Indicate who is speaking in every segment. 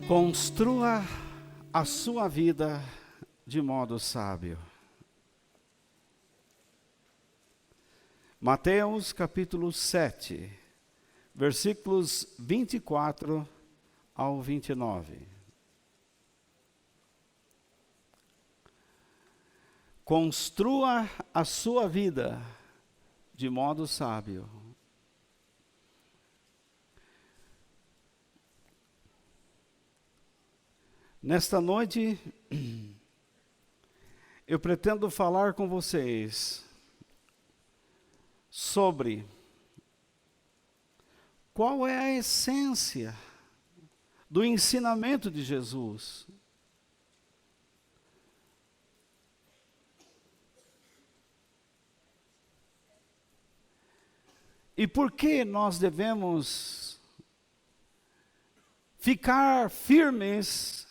Speaker 1: Construa a sua vida de modo sábio. Mateus capítulo 7, versículos 24 ao 29. Construa a sua vida de modo sábio. Nesta noite, eu pretendo falar com vocês sobre qual é a essência do ensinamento de Jesus. E por que nós devemos ficar firmes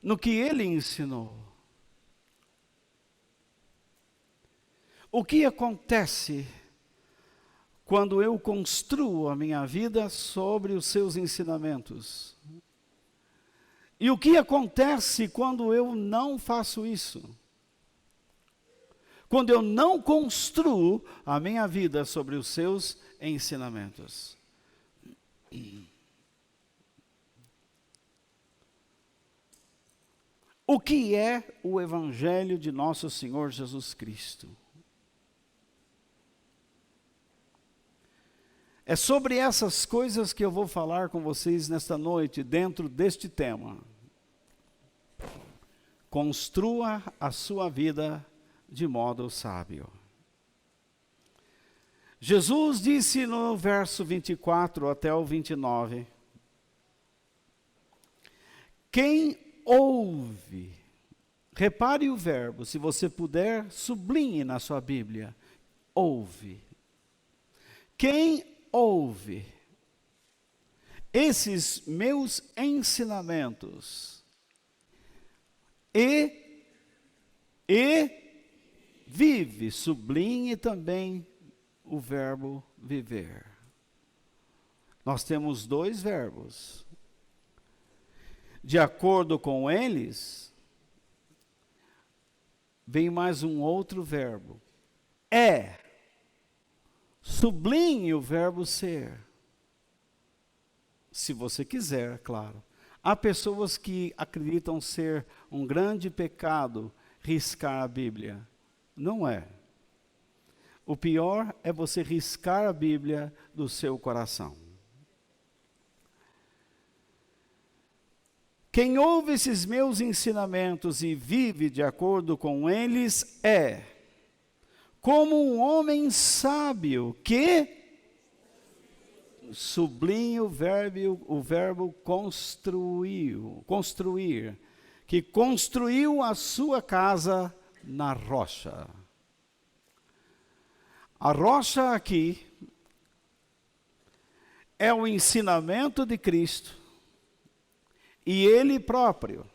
Speaker 1: no que ele ensinou? O que acontece quando eu construo a minha vida sobre os seus ensinamentos? E o que acontece quando eu não faço isso? Quando eu não construo a minha vida sobre os seus ensinamentos? O que é o Evangelho de nosso Senhor Jesus Cristo? É sobre essas coisas que eu vou falar com vocês nesta noite, dentro deste tema. Construa a sua vida de modo sábio. Jesus disse no verso 24 até o 29, quem ouve, repare o verbo, se você puder, sublinhe na sua Bíblia, ouve. Quem ouve esses meus ensinamentos e vive, sublinhe também o verbo viver. Nós temos dois verbos. De acordo com eles, vem mais um outro verbo. É. Sublinhe o verbo ser. Se você quiser, claro. Há pessoas que acreditam ser um grande pecado riscar a Bíblia. Não é. O pior é você riscar a Bíblia do seu coração. Quem ouve esses meus ensinamentos e vive de acordo com eles é como um homem sábio que, sublinhe o verbo construir, que construiu a sua casa na rocha. A rocha aqui é o ensinamento de Cristo. E Ele próprio,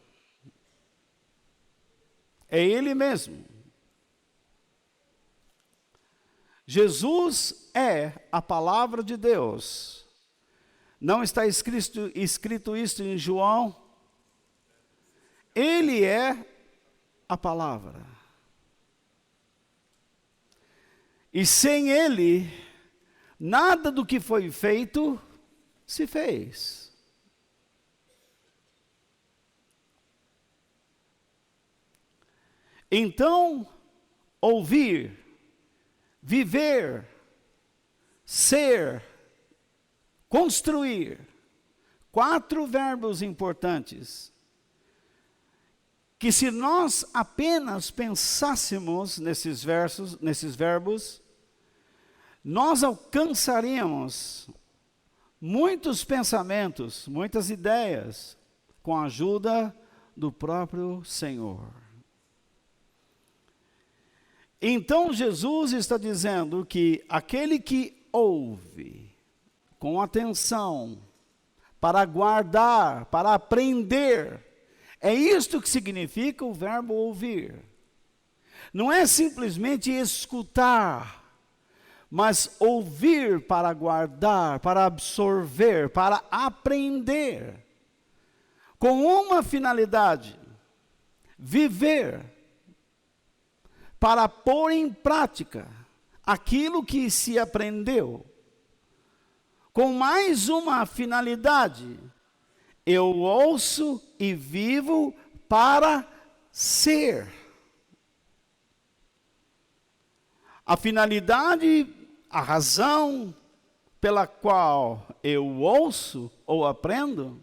Speaker 1: é Ele mesmo. Jesus é a palavra de Deus. Não está escrito isso em João? Ele é a palavra. E sem Ele, nada do que foi feito se fez. Então, ouvir, viver, ser, construir, 4 verbos importantes. que se nós apenas pensássemos nesses verbos, nós alcançaríamos muitos pensamentos, muitas ideias, com a ajuda do próprio Senhor. Então Jesus está dizendo que aquele que ouve com atenção, para guardar, para aprender, é isto que significa o verbo ouvir. Não é simplesmente escutar, mas ouvir para guardar, para absorver, para aprender, com uma finalidade: viver, para pôr em prática aquilo que se aprendeu, com mais uma finalidade: eu ouço e vivo para ser. A finalidade, a razão pela qual eu ouço ou aprendo,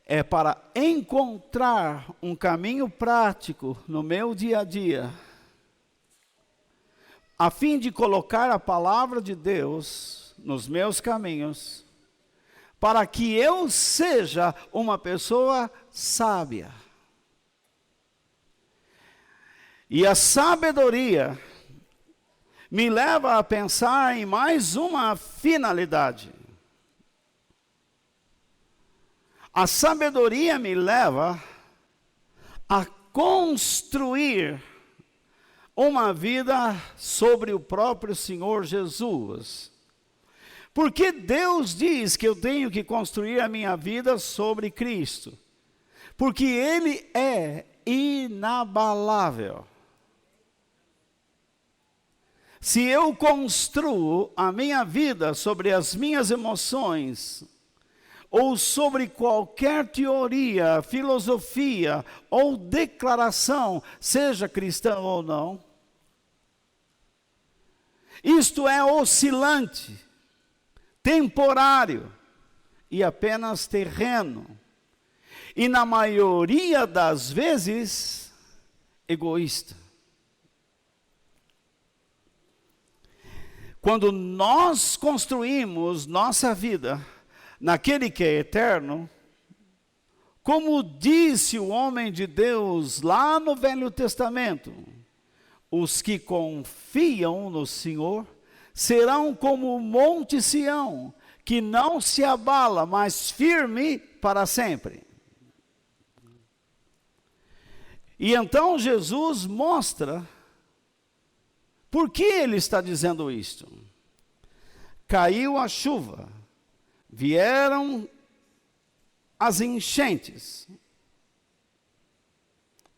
Speaker 1: é para encontrar um caminho prático no meu dia a dia, a fim de colocar a palavra de Deus nos meus caminhos, para que eu seja uma pessoa sábia. E a sabedoria me leva a pensar em mais uma finalidade. A sabedoria me leva a construir uma vida sobre o próprio Senhor Jesus. Porque Deus diz que eu tenho que construir a minha vida sobre Cristo. Porque Ele é inabalável. Se eu construo a minha vida sobre as minhas emoções, ou sobre qualquer teoria, filosofia ou declaração, seja cristã ou não, isto é oscilante, temporário e apenas terreno. E na maioria das vezes, egoísta. Quando nós construímos nossa vida naquele que é eterno, como disse o homem de Deus lá no Velho Testamento, os que confiam no Senhor serão como o monte Sião, que não se abala, mas firme para sempre. E então Jesus mostra por que ele está dizendo isto. Caiu a chuva, vieram as enchentes.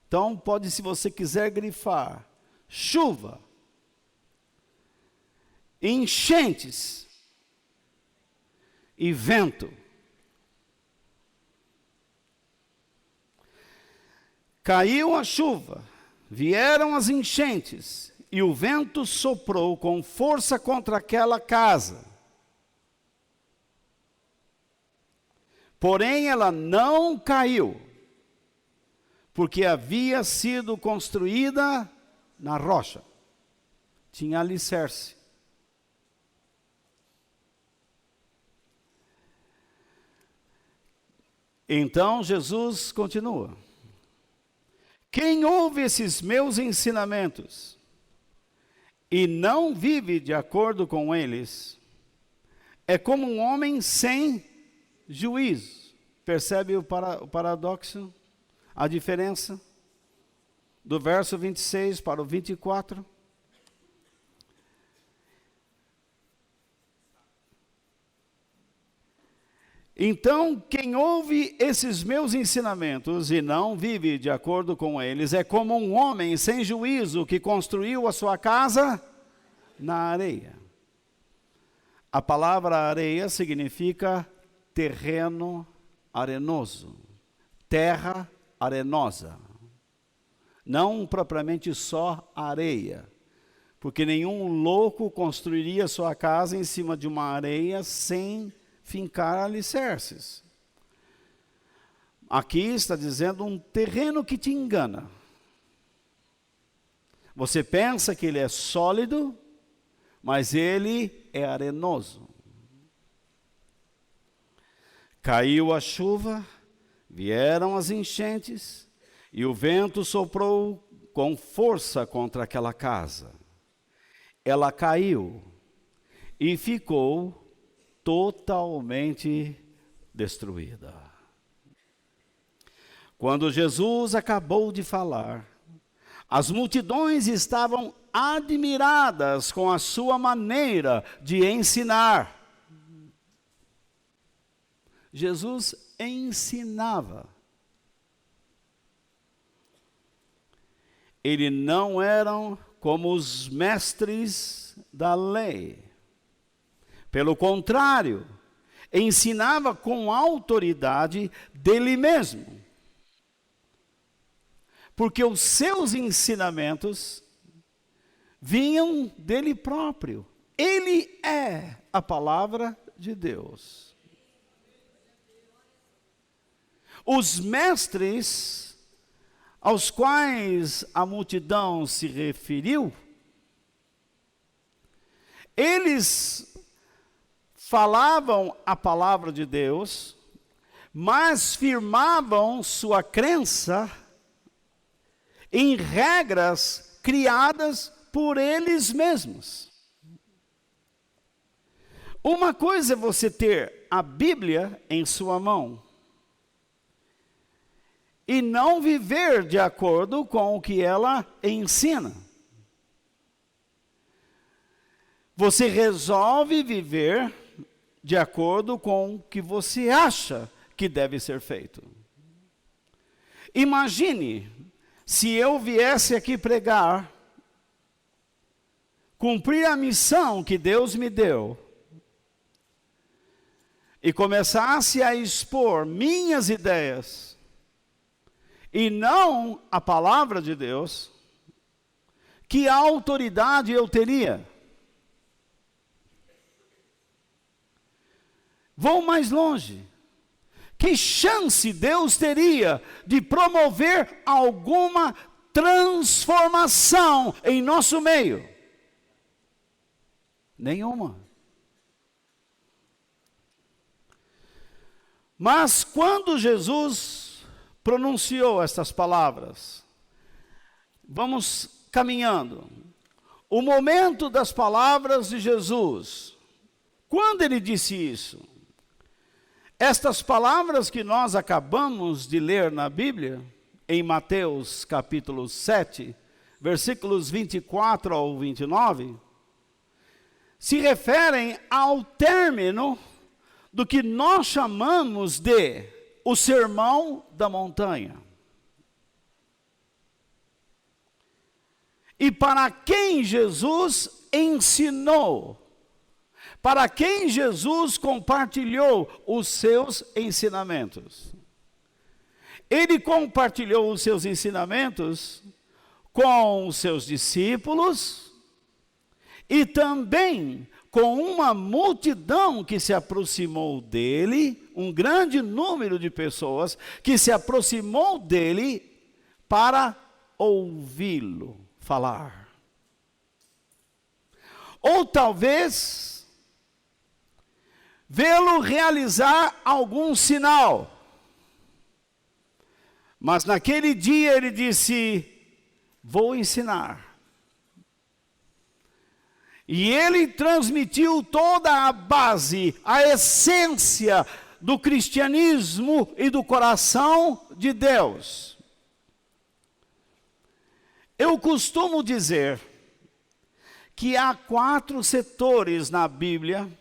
Speaker 1: Então pode, se você quiser grifar, chuva, enchentes e vento. Caiu a chuva, vieram as enchentes, e o vento soprou com força contra aquela casa. Porém, ela não caiu, porque havia sido construída na rocha. Tinha alicerce. Então, Jesus continua. Quem ouve esses meus ensinamentos e não vive de acordo com eles, é como um homem sem juízo. Percebe o paradoxo? A diferença? Do verso 26 para o 24. Então, quem ouve esses meus ensinamentos e não vive de acordo com eles, é como um homem sem juízo que construiu a sua casa na areia. A palavra areia significa terreno arenoso, terra arenosa. Não propriamente só areia, porque nenhum louco construiria sua casa em cima de uma areia sem fincar alicerces. aqui está dizendo um terreno que te engana. Você pensa que ele é sólido, mas ele é arenoso. Caiu a chuva, vieram as enchentes, e o vento soprou com força contra aquela casa. Ela caiu e ficou totalmente destruída. Quando Jesus acabou de falar, as multidões estavam admiradas com a sua maneira de ensinar. Jesus ensinava. Ele não era como os mestres da lei. Pelo contrário, ensinava com autoridade dele mesmo. Porque os seus ensinamentos vinham dele próprio. Ele é a palavra de Deus. Os mestres aos quais a multidão se referiu, eles falavam a palavra de Deus, mas firmavam sua crença em regras criadas por eles mesmos. Uma coisa é você ter a Bíblia em sua mão e não viver de acordo com o que ela ensina. Você resolve viver de acordo com o que você acha que deve ser feito. Imagine se eu viesse aqui pregar, cumprir a missão que Deus me deu, e começasse a expor minhas ideias, e não a palavra de Deus, que autoridade eu teria? Vou mais longe. Que chance Deus teria de promover alguma transformação em nosso meio? Nenhuma. Mas quando Jesus pronunciou estas palavras, vamos caminhando. O momento das palavras de Jesus, quando ele disse isso? Estas palavras que nós acabamos de ler na Bíblia, em Mateus capítulo 7, versículos 24 ao 29, se referem ao término do que nós chamamos de o Sermão da Montanha. E para quem Jesus ensinou, para quem Jesus compartilhou os seus ensinamentos. Ele compartilhou os seus ensinamentos com os seus discípulos e também com uma multidão que se aproximou dele, um grande número de pessoas que se aproximou dele para ouvi-lo falar. Ou talvez vê-lo realizar algum sinal. Mas naquele dia ele disse: vou ensinar. E ele transmitiu toda a base, a essência do cristianismo e do coração de Deus. Eu costumo dizer que há 4 setores na Bíblia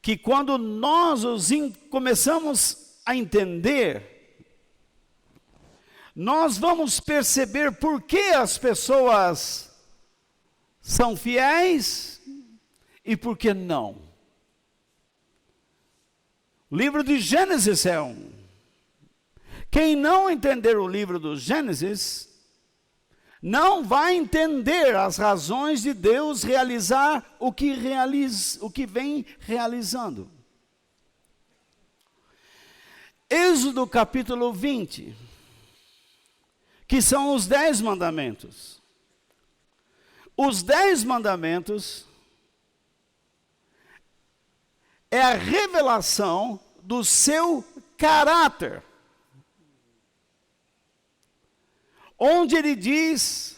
Speaker 1: que quando nós começamos a entender, nós vamos perceber por que as pessoas são fiéis e por que não. O livro de Gênesis é um. Quem não entender o livro do Gênesis, não vai entender as razões de Deus realizar o que vem realizando. Êxodo capítulo 20, que são os 10 mandamentos. Os 10 mandamentos é a revelação do seu caráter. Onde ele diz: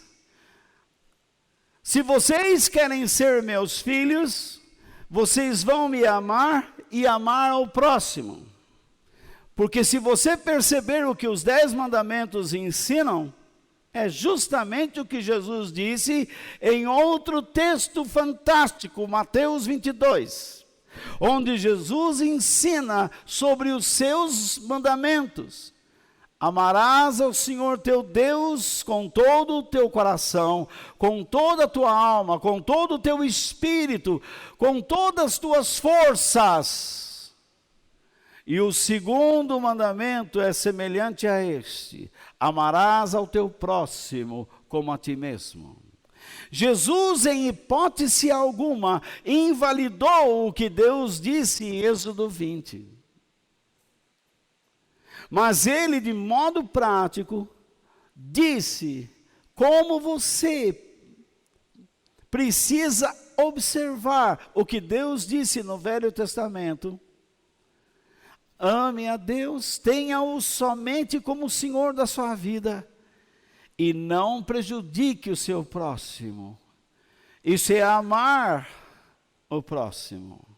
Speaker 1: se vocês querem ser meus filhos, vocês vão me amar e amar ao próximo. Porque se você perceber o que os 10 mandamentos ensinam, é justamente o que Jesus disse em outro texto fantástico, Mateus 22, onde Jesus ensina sobre os seus mandamentos. Amarás ao Senhor teu Deus com todo o teu coração, com toda a tua alma, com todo o teu espírito, com todas as tuas forças. E o segundo mandamento é semelhante a este: amarás ao teu próximo como a ti mesmo. Jesus, em hipótese alguma, invalidou o que Deus disse em Êxodo 20. Mas ele, de modo prático, disse como você precisa observar o que Deus disse no Velho Testamento. Ame a Deus, tenha-o somente como o Senhor da sua vida e não prejudique o seu próximo. Isso é amar o próximo.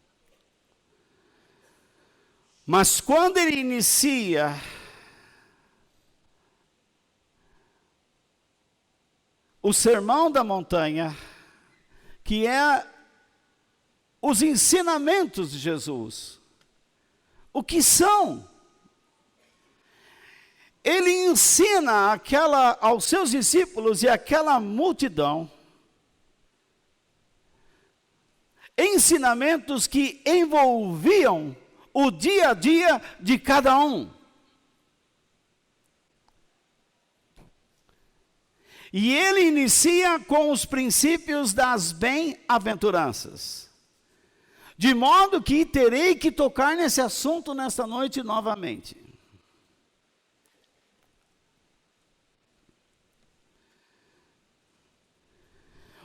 Speaker 1: Mas quando ele inicia o Sermão da Montanha, que é os ensinamentos de Jesus, o que são? Ele ensina aos seus discípulos e àquela multidão ensinamentos que envolviam o dia a dia de cada um. E ele inicia com os princípios das bem-aventuranças. De modo que terei que tocar nesse assunto nesta noite novamente.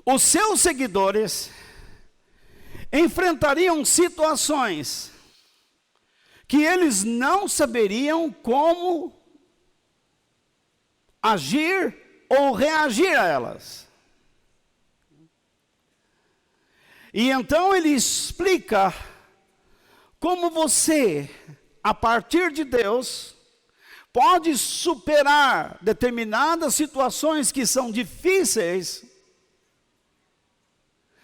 Speaker 1: Os seus seguidores enfrentariam situações que eles não saberiam como agir ou reagir a elas. E então ele explica como você, a partir de Deus, pode superar determinadas situações que são difíceis,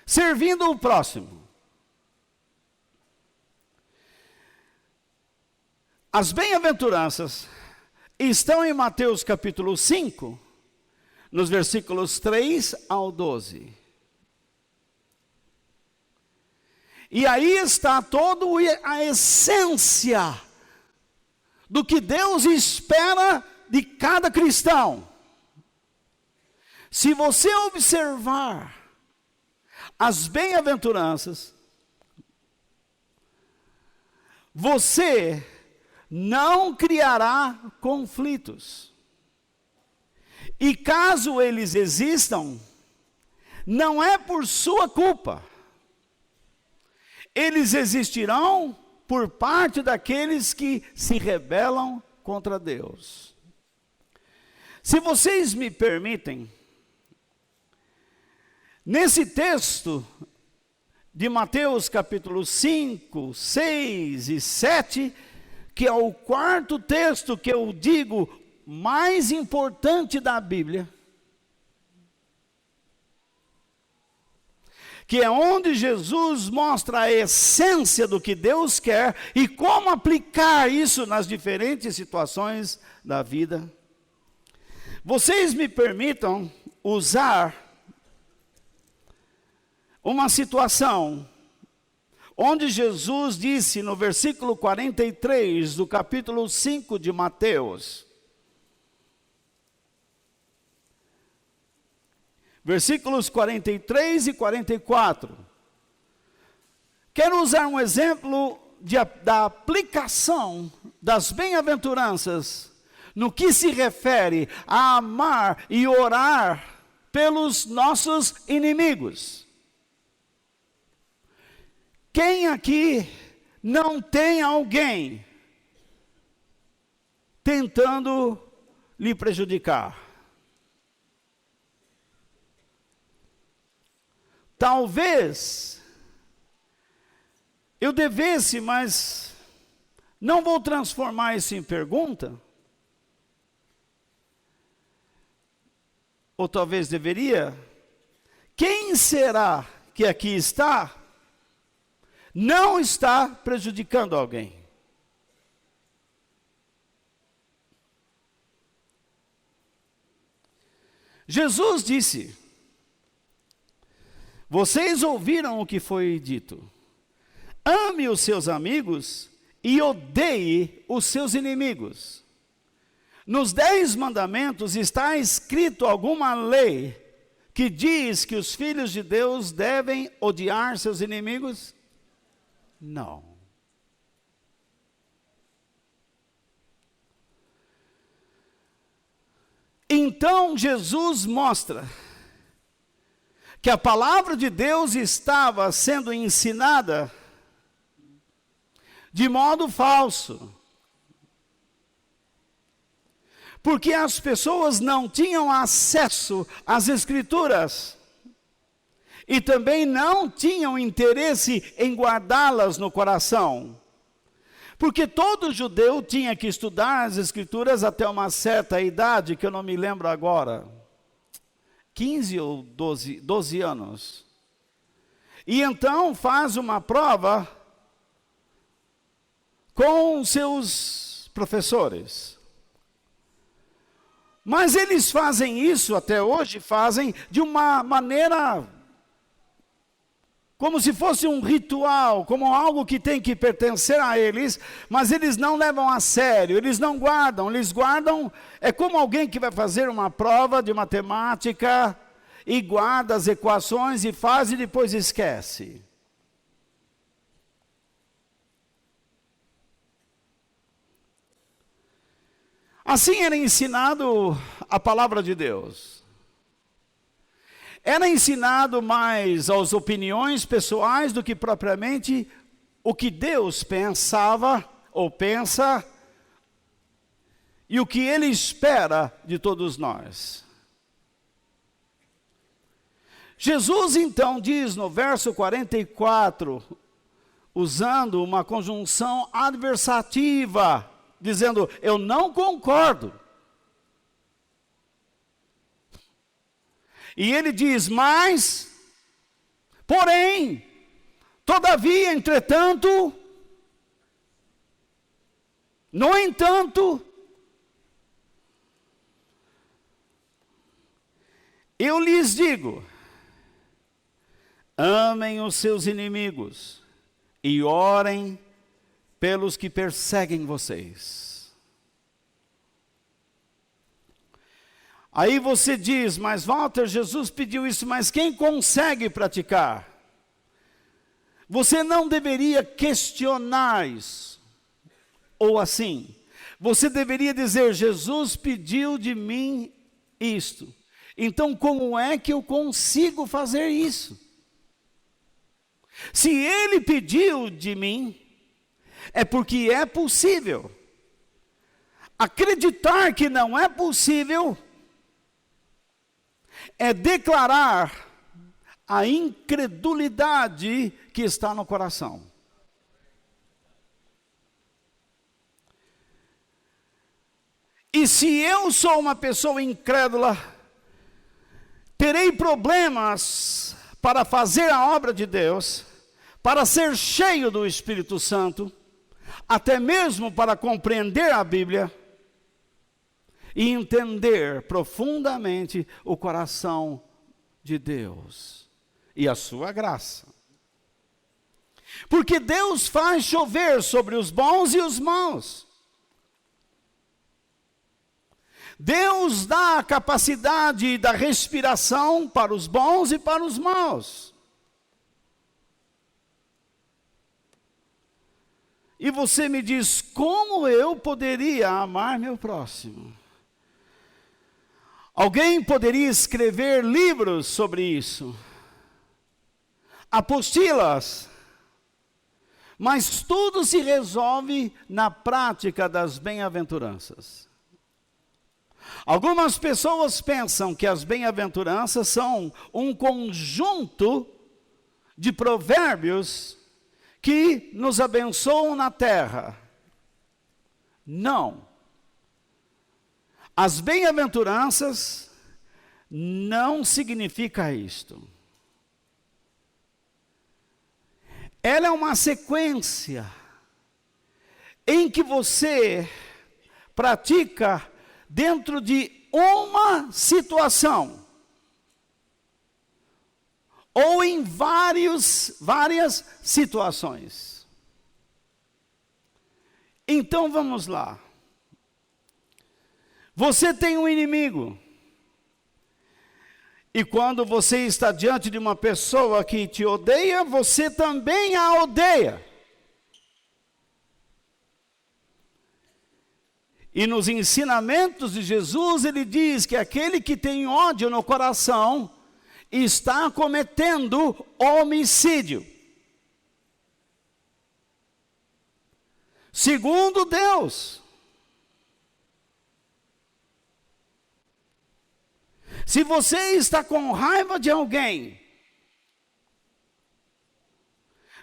Speaker 1: servindo o próximo. As bem-aventuranças estão em Mateus capítulo 5, nos versículos 3 ao 12. E aí está toda a essência do que Deus espera de cada cristão. Se você observar as bem-aventuranças, você não criará conflitos. E caso eles existam, não é por sua culpa. Eles existirão por parte daqueles que se rebelam contra Deus. Se vocês me permitem, nesse texto de Mateus capítulo 5, 6 e 7, que é o quarto texto que eu digo mais importante da Bíblia, que é onde Jesus mostra a essência do que Deus quer e como aplicar isso nas diferentes situações da vida. Vocês me permitam usar uma situação onde Jesus disse no versículo 43 do capítulo 5 de Mateus, versículos 43 e 44. Quero usar um exemplo da aplicação das bem-aventuranças no que se refere a amar e orar pelos nossos inimigos. Quem aqui não tem alguém tentando lhe prejudicar? Talvez eu devesse, mas não vou transformar isso em pergunta. Ou talvez deveria. Quem será que aqui está, não está prejudicando alguém? Jesus disse: vocês ouviram o que foi dito. Ame os seus amigos e odeie os seus inimigos. Nos 10 mandamentos está escrito alguma lei que diz que os filhos de Deus devem odiar seus inimigos? Não. Então Jesus mostra que a palavra de Deus estava sendo ensinada de modo falso. Porque as pessoas não tinham acesso às Escrituras. E também não tinham interesse em guardá-las no coração. Porque todo judeu tinha que estudar as Escrituras até uma certa idade, que eu não me lembro agora. 15 ou 12 anos. E então faz uma prova com seus professores. Mas eles fazem isso, até hoje fazem, de uma maneira como se fosse um ritual, como algo que tem que pertencer a eles, mas eles não levam a sério, eles não guardam, eles guardam, é como alguém que vai fazer uma prova de matemática e guarda as equações e faz e depois esquece. Assim era ensinado a palavra de Deus. Era ensinado mais às opiniões pessoais do que propriamente o que Deus pensava ou pensa e o que Ele espera de todos nós. Jesus então diz no verso 44, usando uma conjunção adversativa, dizendo: eu não concordo. E ele diz: mas, porém, todavia, entretanto, no entanto, eu lhes digo: amem os seus inimigos e orem pelos que perseguem vocês. Aí você diz: mas Walter, Jesus pediu isso, mas quem consegue praticar? Você não deveria questionar isso. Ou assim, você deveria dizer: Jesus pediu de mim isto. Então como é que eu consigo fazer isso? Se Ele pediu de mim, é porque é possível. Acreditar que não é possível é declarar a incredulidade que está no coração. E se eu sou uma pessoa incrédula, terei problemas para fazer a obra de Deus, para ser cheio do Espírito Santo, até mesmo para compreender a Bíblia e entender profundamente o coração de Deus e a sua graça. Porque Deus faz chover sobre os bons e os maus. Deus dá a capacidade da respiração para os bons e para os maus. E você me diz, como eu poderia amar meu próximo? Alguém poderia escrever livros sobre isso, apostilas, mas tudo se resolve na prática das bem-aventuranças. Algumas pessoas pensam que as bem-aventuranças são um conjunto de provérbios que nos abençoam na terra. Não. As bem-aventuranças não significa isto. Ela é uma sequência em que você pratica dentro de uma situação, ou em várias situações. Então vamos lá. Você tem um inimigo. E quando você está diante de uma pessoa que te odeia, você também a odeia. E nos ensinamentos de Jesus, ele diz que aquele que tem ódio no coração está cometendo homicídio. Segundo Deus. Se você está com raiva de alguém,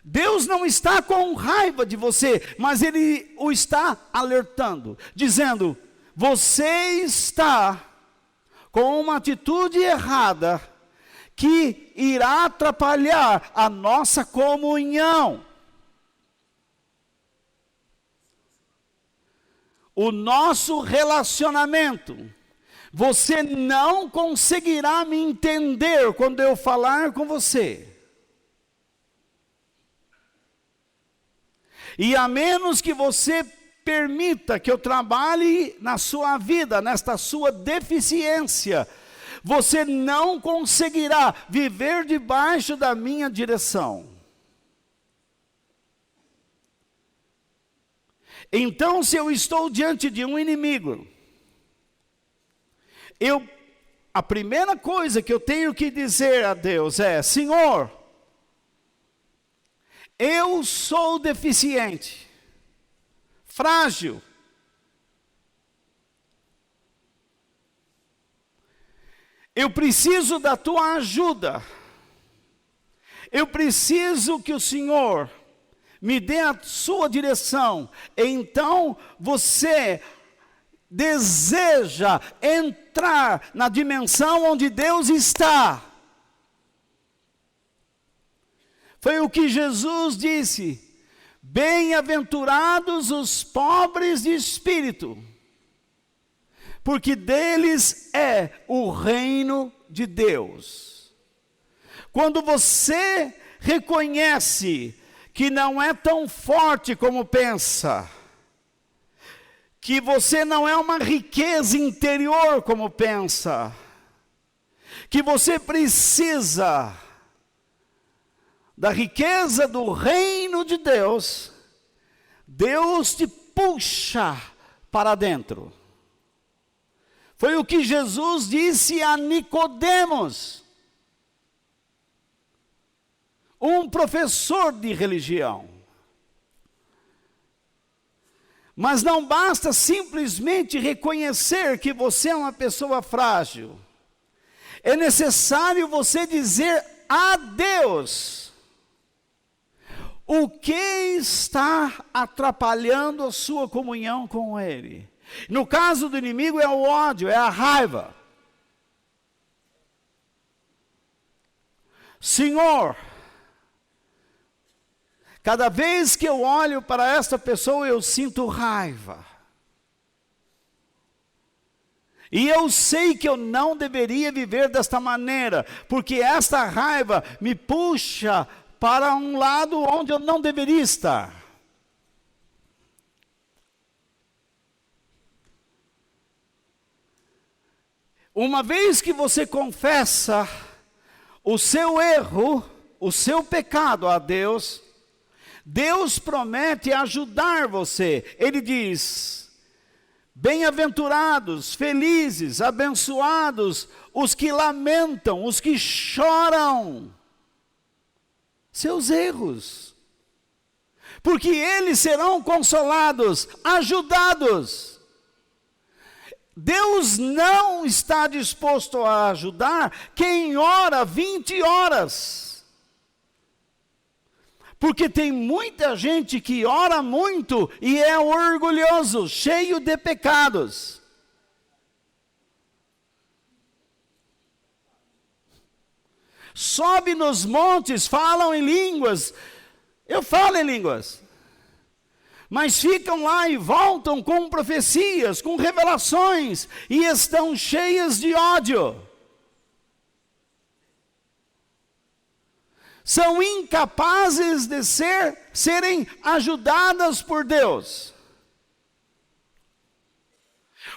Speaker 1: Deus não está com raiva de você, mas Ele o está alertando, dizendo, você está com uma atitude errada, que irá atrapalhar a nossa comunhão. O nosso relacionamento. Você não conseguirá me entender quando eu falar com você. E a menos que você permita que eu trabalhe na sua vida, nesta sua deficiência, você não conseguirá viver debaixo da minha direção. Então, se eu estou diante de um inimigo, a primeira coisa que eu tenho que dizer a Deus é, Senhor, eu sou deficiente, frágil. Eu preciso da tua ajuda. Eu preciso que o Senhor me dê a sua direção. Então você deseja entrar na dimensão onde Deus está. Foi o que Jesus disse: bem-aventurados os pobres de espírito, porque deles é o reino de Deus. Quando você reconhece que não é tão forte como pensa, que você não é uma riqueza interior como pensa, que você precisa da riqueza do reino de Deus, Deus te puxa para dentro. Foi o que Jesus disse a Nicodemos, um professor de religião. Mas não basta simplesmente reconhecer que você é uma pessoa frágil. É necessário você dizer a Deus o que está atrapalhando a sua comunhão com Ele. No caso do inimigo é o ódio, é a raiva. Senhor, cada vez que eu olho para esta pessoa, eu sinto raiva. E eu sei que eu não deveria viver desta maneira, porque esta raiva me puxa para um lado onde eu não deveria estar. Uma vez que você confessa o seu erro, o seu pecado a Deus, Deus promete ajudar você. Ele diz: bem-aventurados, felizes, abençoados, os que lamentam, os que choram seus erros, porque eles serão consolados, ajudados. Deus não está disposto a ajudar quem ora 20 horas. Porque tem muita gente que ora muito e é orgulhoso, cheio de pecados. Sobe nos montes, falam em línguas. Eu falo em línguas. Mas ficam lá e voltam com profecias, com revelações, e estão cheias de ódio. São incapazes de serem ajudadas por Deus.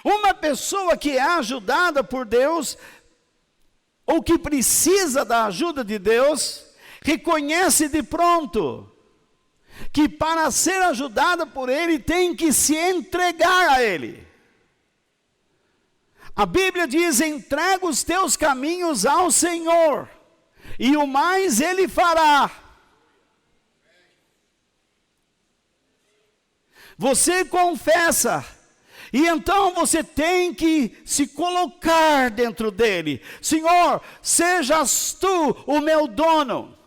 Speaker 1: Uma pessoa que é ajudada por Deus, ou que precisa da ajuda de Deus, reconhece de pronto que para ser ajudada por Ele tem que se entregar a Ele. A Bíblia diz: entrega os teus caminhos ao Senhor, e o mais Ele fará. Você confessa, e então você tem que se colocar dentro dele. Senhor, sejas tu o meu dono.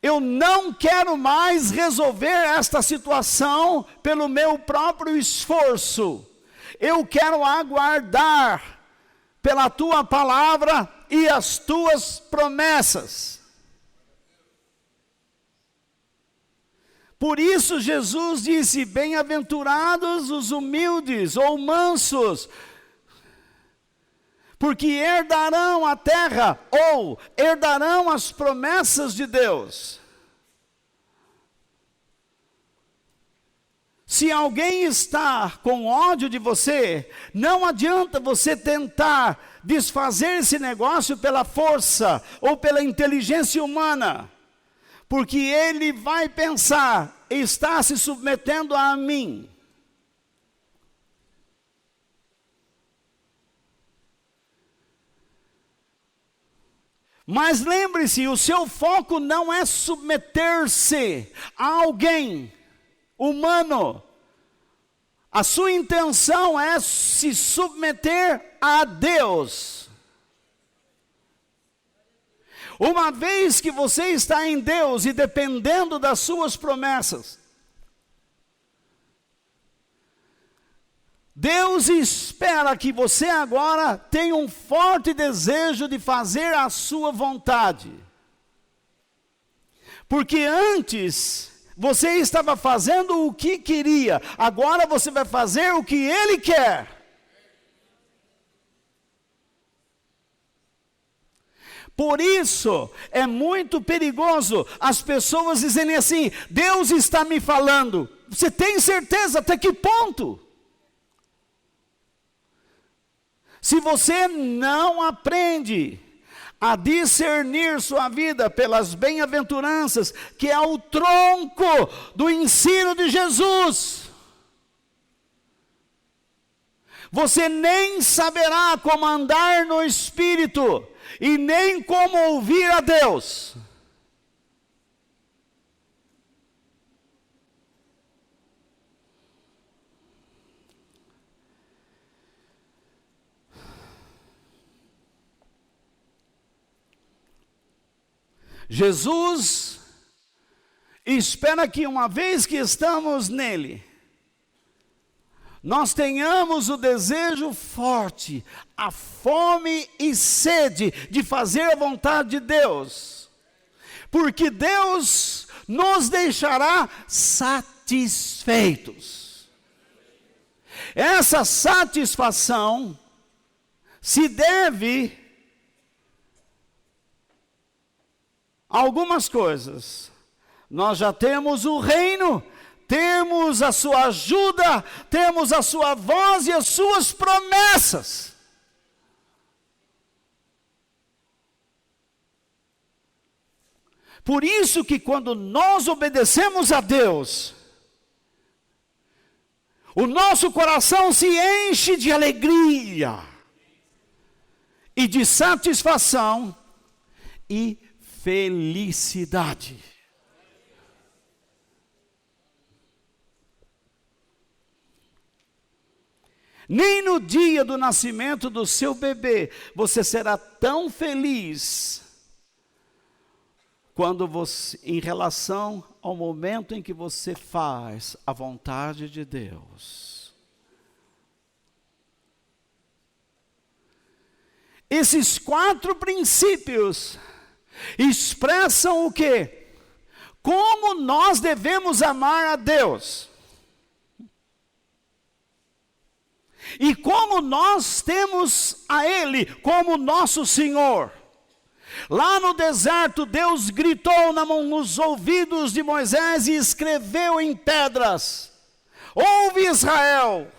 Speaker 1: Eu não quero mais resolver esta situação pelo meu próprio esforço. Eu quero aguardar pela tua palavra e as tuas promessas. Por isso Jesus disse: bem-aventurados os humildes ou mansos, porque herdarão a terra, ou herdarão as promessas de Deus. Se alguém está com ódio de você, não adianta você tentar desfazer esse negócio pela força ou pela inteligência humana, porque ele vai pensar: está se submetendo a mim. Mas lembre-se, o seu foco não é submeter-se a alguém humano. A sua intenção é se submeter a Deus. Uma vez que você está em Deus e dependendo das suas promessas, Deus espera que você agora tenha um forte desejo de fazer a sua vontade. Porque antes você estava fazendo o que queria, agora você vai fazer o que Ele quer. Por isso é muito perigoso as pessoas dizerem assim: Deus está me falando. Você tem certeza até que ponto? Se você não aprende a discernir sua vida pelas bem-aventuranças, que é o tronco do ensino de Jesus, você nem saberá como andar no Espírito, e nem como ouvir a Deus. Jesus espera que uma vez que estamos nele, nós tenhamos o desejo forte, a fome e sede de fazer a vontade de Deus, porque Deus nos deixará satisfeitos. Essa satisfação se deve a algumas coisas. Nós já temos o reino, temos a sua ajuda, temos a sua voz e as suas promessas. Por isso que quando nós obedecemos a Deus, o nosso coração se enche de alegria e de satisfação e felicidade. Nem no dia do nascimento do seu bebê você será tão feliz quando você, em relação ao momento em que você faz a vontade de Deus. Esses 4 princípios expressam o quê? Como nós devemos amar a Deus. E como nós temos a Ele como nosso Senhor. Lá no deserto, Deus gritou nos ouvidos de Moisés e escreveu em pedras: ouve, Israel,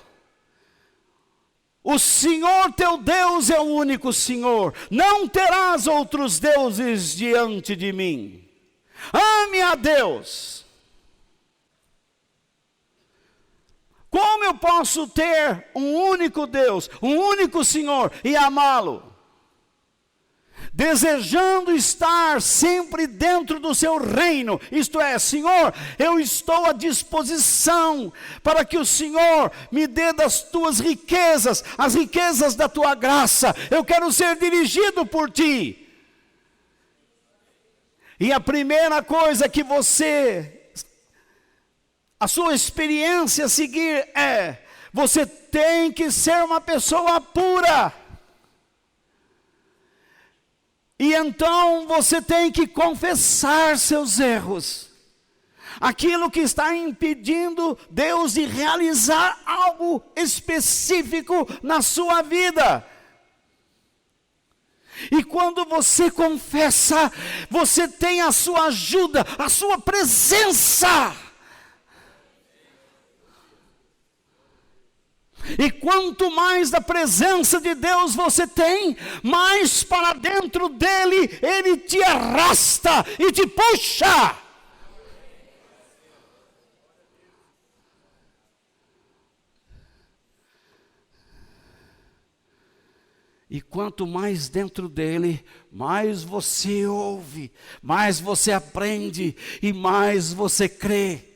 Speaker 1: o Senhor teu Deus é o único Senhor, não terás outros deuses diante de mim. Ame a Deus. Como eu posso ter um único Deus, um único Senhor e amá-lo? Desejando estar sempre dentro do seu reino, isto é, Senhor, eu estou à disposição para que o Senhor me dê das tuas riquezas, as riquezas da tua graça. Eu quero ser dirigido por ti. E a primeira coisa que a sua experiência a seguir é: você tem que ser uma pessoa pura. E então você tem que confessar seus erros. Aquilo que está impedindo Deus de realizar algo específico na sua vida. E quando você confessa, você tem a sua ajuda, a sua presença. E quanto mais da presença de Deus você tem, mais para dentro dele, ele te arrasta e te puxa. E quanto mais dentro dele, mais você ouve, mais você aprende e mais você crê.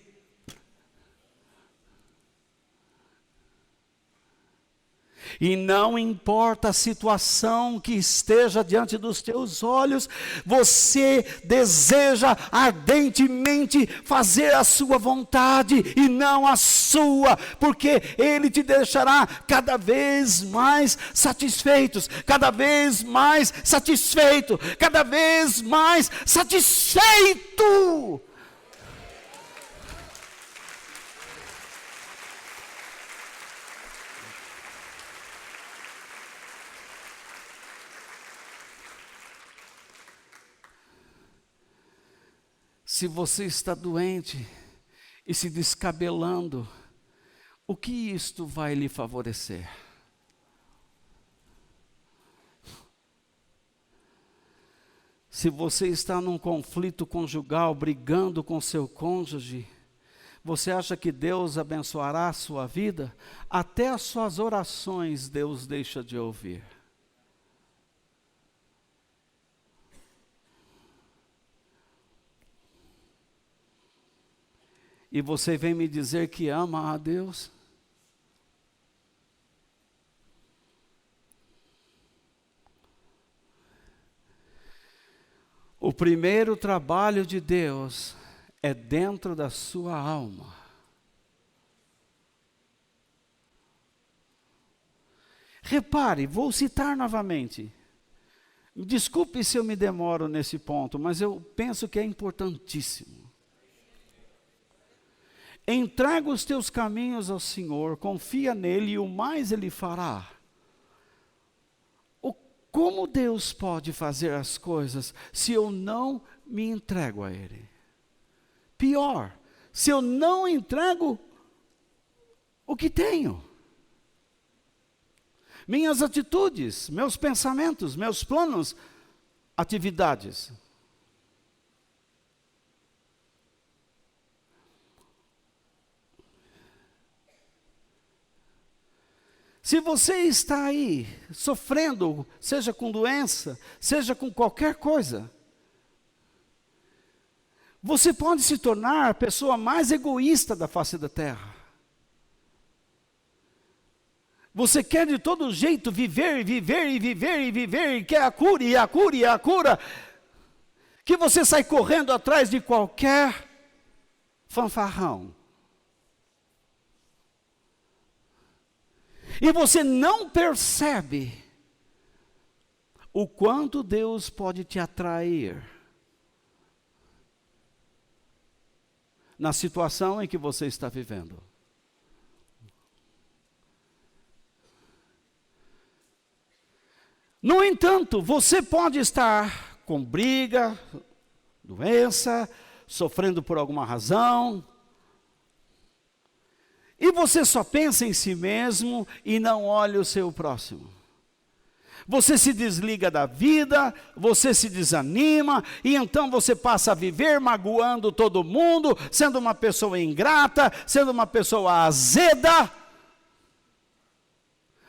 Speaker 1: E não importa a situação que esteja diante dos teus olhos, você deseja ardentemente fazer a sua vontade e não a sua, porque Ele te deixará cada vez mais satisfeitos, cada vez mais satisfeito, cada vez mais satisfeito. Se você está doente e se descabelando, o que isto vai lhe favorecer? Se você está num conflito conjugal, brigando com seu cônjuge, você acha que Deus abençoará a sua vida? Até as suas orações Deus deixa de ouvir. E você vem me dizer que ama a Deus? O primeiro trabalho de Deus é dentro da sua alma. Repare, vou citar novamente. Desculpe se eu me demoro nesse ponto, mas eu penso que é importantíssimo. Entrega os teus caminhos ao Senhor, confia nele e o mais Ele fará. Como Deus pode fazer as coisas se eu não me entrego a Ele? Pior, se eu não entrego o que tenho. Minhas atitudes, meus pensamentos, meus planos, atividades. Se você está aí sofrendo, seja com doença, seja com qualquer coisa, você pode se tornar a pessoa mais egoísta da face da terra. Você quer de todo jeito viver, e viver, e viver, e viver, e quer a cura, e a cura, e a cura, que você sai correndo atrás de qualquer fanfarrão. E você não percebe o quanto Deus pode te atrair na situação em que você está vivendo. No entanto, você pode estar com briga, doença, sofrendo por alguma razão, e você só pensa em si mesmo e não olha o seu próximo. Você se desliga da vida, você se desanima, e então você passa a viver magoando todo mundo, sendo uma pessoa ingrata, sendo uma pessoa azeda,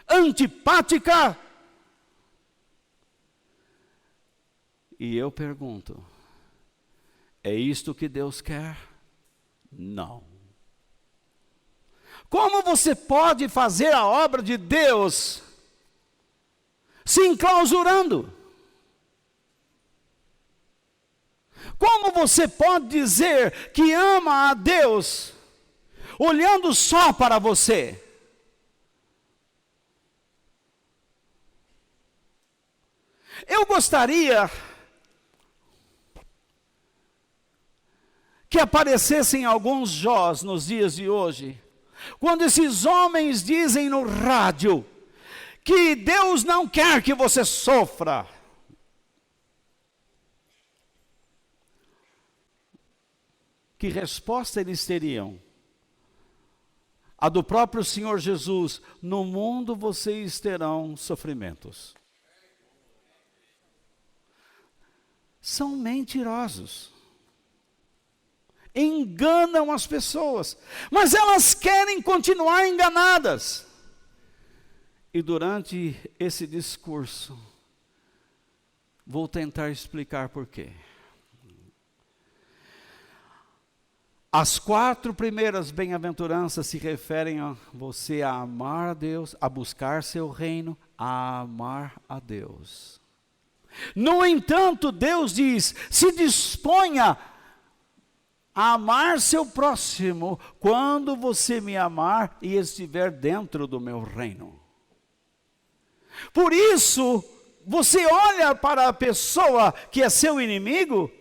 Speaker 1: antipática. E eu pergunto, é isto que Deus quer? Não. Como você pode fazer a obra de Deus se enclausurando? Como você pode dizer que ama a Deus olhando só para você? Eu gostaria que aparecessem alguns Jós nos dias de hoje, quando esses homens dizem no rádio que Deus não quer que você sofra. Que resposta eles teriam? A do próprio Senhor Jesus: no mundo vocês terão sofrimentos. São mentirosos. Enganam as pessoas, mas elas querem continuar enganadas. E durante esse discurso, vou tentar explicar por quê. As 4 primeiras bem-aventuranças se referem a você a amar a Deus, a buscar seu reino, a amar a Deus. No entanto, Deus diz: se disponha a amar seu próximo quando você me amar e estiver dentro do meu reino. Por isso, você olha para a pessoa que é seu inimigo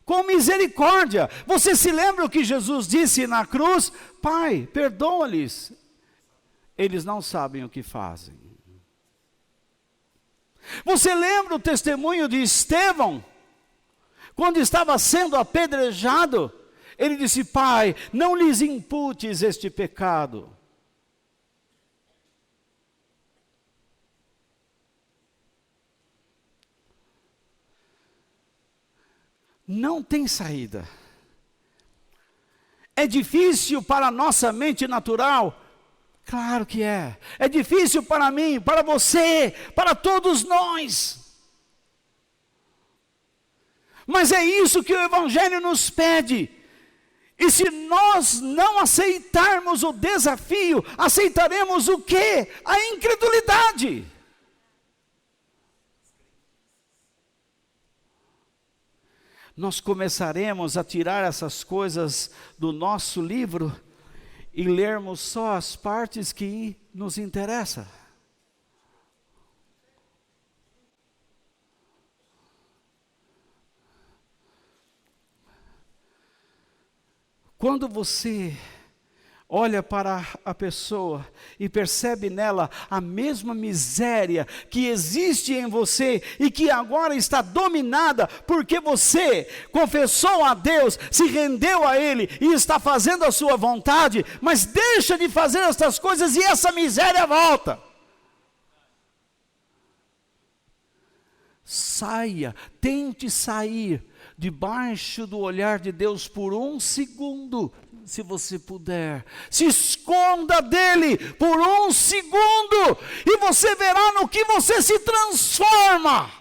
Speaker 1: com misericórdia. Você se lembra o que Jesus disse na cruz? Pai, perdoa-lhes, eles não sabem o que fazem. Você lembra o testemunho de Estevão? Quando estava sendo apedrejado, ele disse: Pai, não lhes imputes este pecado. Não tem saída. É difícil para a nossa mente natural? Claro que é. É difícil para mim, para você, para todos nós. Mas é isso que o Evangelho nos pede. E se nós não aceitarmos o desafio, aceitaremos o quê? A incredulidade. Nós começaremos a tirar essas coisas do nosso livro e lermos só as partes que nos interessam. Quando você olha para a pessoa e percebe nela a mesma miséria que existe em você e que agora está dominada porque você confessou a Deus, se rendeu a Ele e está fazendo a sua vontade, mas deixa de fazer essas coisas e essa miséria volta. Saia, tente sair debaixo do olhar de Deus por um segundo, se você puder. Se esconda dele por um segundo e você verá no que você se transforma.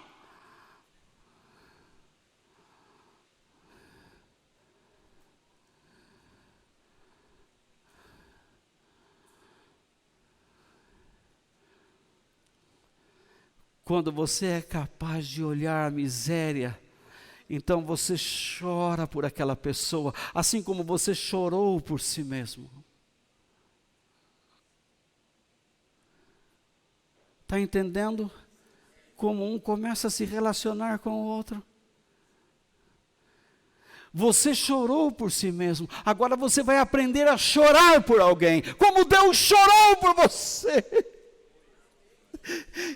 Speaker 1: Quando você é capaz de olhar a miséria, então você chora por aquela pessoa, assim como você chorou por si mesmo. Está entendendo como um começa a se relacionar com o outro? Você chorou por si mesmo, agora você vai aprender a chorar por alguém, como Deus chorou por você.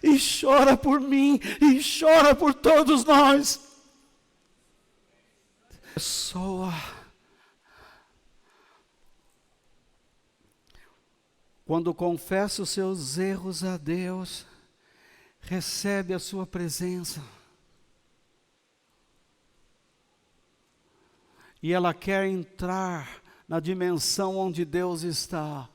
Speaker 1: E chora por mim, e chora por todos nós. Pessoa, quando confessa os seus erros a Deus, recebe a sua presença. E ela quer entrar na dimensão onde Deus está.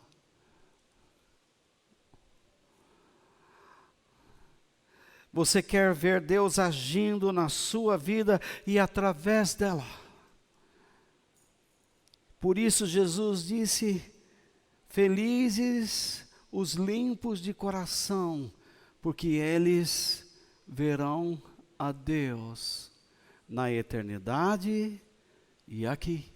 Speaker 1: Você quer ver Deus agindo na sua vida e através dela. Por isso Jesus disse: felizes os limpos de coração, porque eles verão a Deus na eternidade e aqui.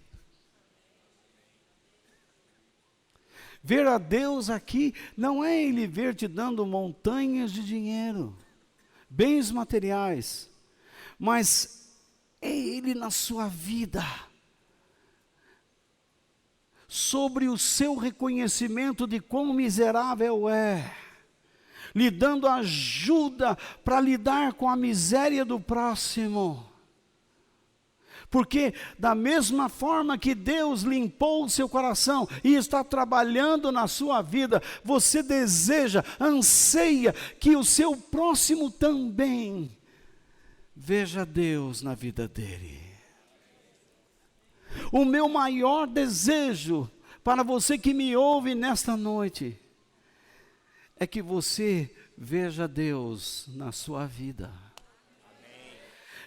Speaker 1: Ver a Deus aqui não é Ele ver te dando montanhas de dinheiro, bens materiais, mas é Ele na sua vida, sobre o seu reconhecimento de quão miserável é, lhe dando ajuda para lidar com a miséria do próximo. Porque da mesma forma que Deus limpou o seu coração e está trabalhando na sua vida, você deseja, anseia que o seu próximo também veja Deus na vida dele. O meu maior desejo para você que me ouve nesta noite é que você veja Deus na sua vida.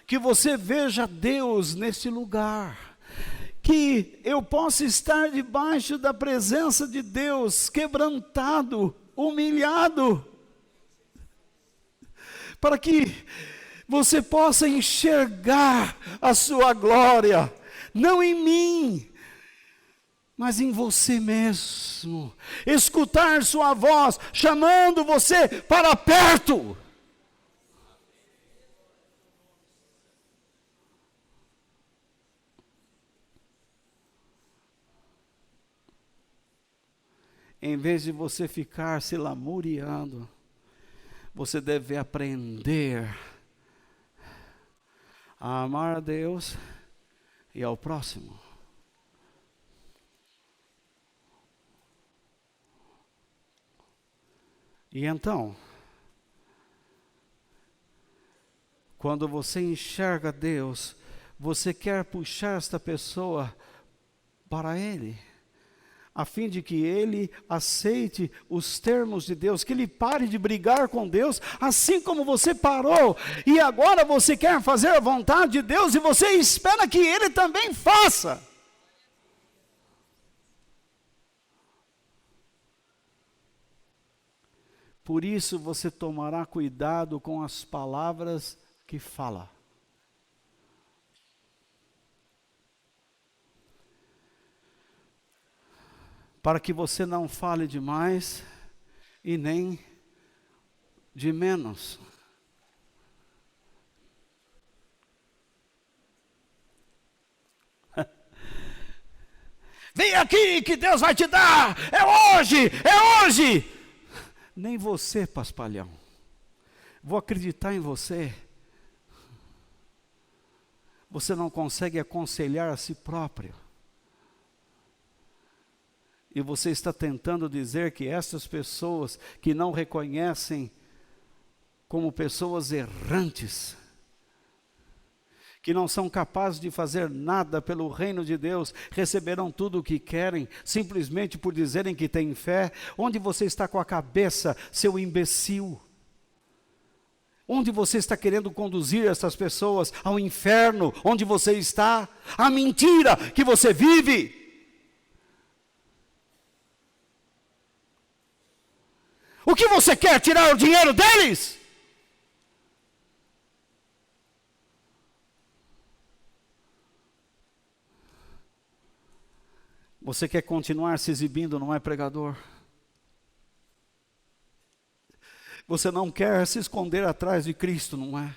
Speaker 1: Que você veja Deus neste lugar, que eu possa estar debaixo da presença de Deus, quebrantado, humilhado, para que você possa enxergar a sua glória, não em mim, mas em você mesmo, escutar sua voz, chamando você para perto. Em vez de você ficar se lamuriando, você deve aprender a amar a Deus e ao próximo. E então, quando você enxerga Deus, você quer puxar esta pessoa para Ele, a fim de que ele aceite os termos de Deus, que ele pare de brigar com Deus, assim como você parou, e agora você quer fazer a vontade de Deus, e você espera que ele também faça. Por isso você tomará cuidado com as palavras que fala. Para que você não fale demais e nem de menos. Vem aqui que Deus vai te dar, é hoje, é hoje. Nem você, paspalhão, vou acreditar em você. Você não consegue aconselhar a si próprio. E você está tentando dizer que essas pessoas que não reconhecem como pessoas errantes, que não são capazes de fazer nada pelo reino de Deus, receberão tudo o que querem, simplesmente por dizerem que têm fé. Onde você está com a cabeça, seu imbecil? Onde você está querendo conduzir essas pessoas? Ao inferno, onde você está? A mentira que você vive. O que você quer? Tirar o dinheiro deles? Você quer continuar se exibindo, não é, pregador? Você não quer se esconder atrás de Cristo, não é?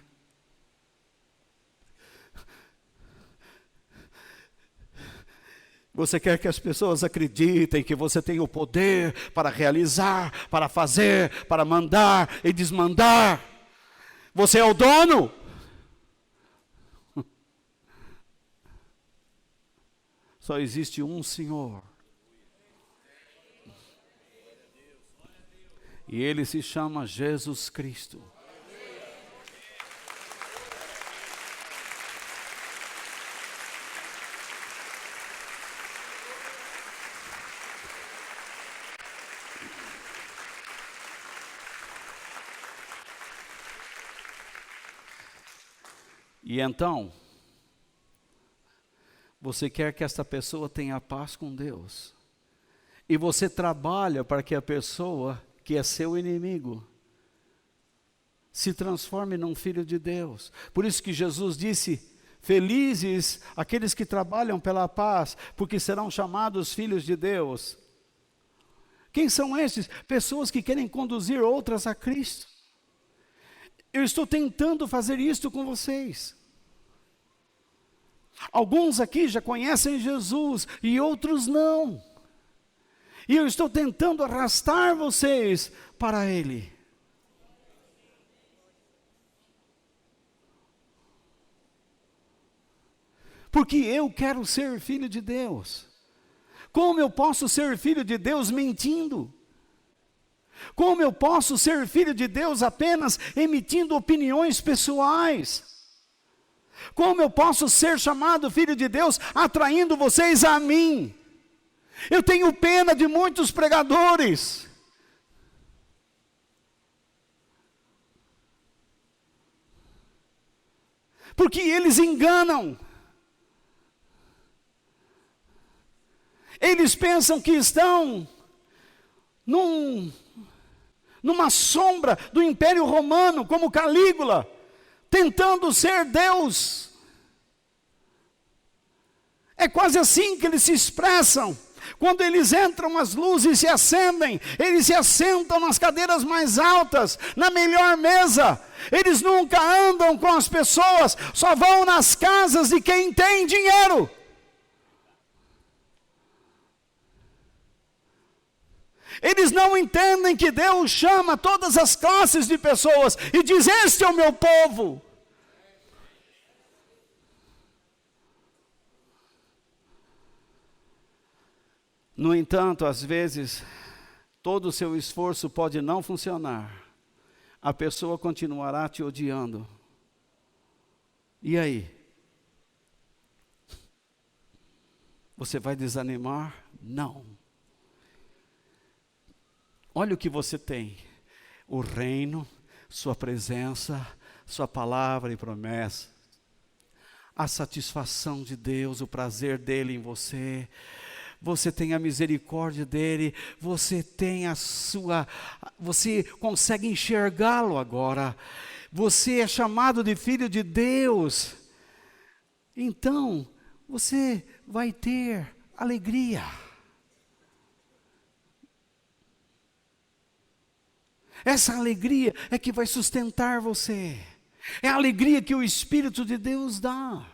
Speaker 1: Você quer que as pessoas acreditem que você tem o poder para realizar, para fazer, para mandar e desmandar. Você é o dono. Só existe um Senhor. E Ele se chama Jesus Cristo. E então, você quer que esta pessoa tenha paz com Deus. E você trabalha para que a pessoa que é seu inimigo se transforme num filho de Deus. Por isso que Jesus disse: felizes aqueles que trabalham pela paz, porque serão chamados filhos de Deus. Quem são esses? Pessoas que querem conduzir outras a Cristo. Eu estou tentando fazer isto com vocês. Alguns aqui já conhecem Jesus e outros não. E eu estou tentando arrastar vocês para Ele. Porque eu quero ser filho de Deus. Como eu posso ser filho de Deus mentindo? Como eu posso ser filho de Deus apenas emitindo opiniões pessoais? Como eu posso ser chamado filho de Deus atraindo vocês a mim? Eu tenho pena de muitos pregadores. Porque eles enganam. Eles pensam que estão numa sombra do Império Romano, como Calígula, tentando ser Deus. É quase assim que eles se expressam. Quando eles entram, as luzes se acendem, eles se assentam nas cadeiras mais altas, na melhor mesa. Eles nunca andam com as pessoas, só vão nas casas de quem tem dinheiro. Eles não entendem que Deus chama todas as classes de pessoas e diz: este é o meu povo. No entanto, às vezes, todo o seu esforço pode não funcionar. A pessoa continuará te odiando. E aí? Você vai desanimar? Não. Olha o que você tem: o reino, sua presença, sua palavra e promessa, a satisfação de Deus, o prazer dele em você. Você tem a misericórdia dele, você consegue enxergá-lo agora. Você é chamado de filho de Deus. Então, você vai ter alegria. Essa alegria é que vai sustentar você. É a alegria que o Espírito de Deus dá.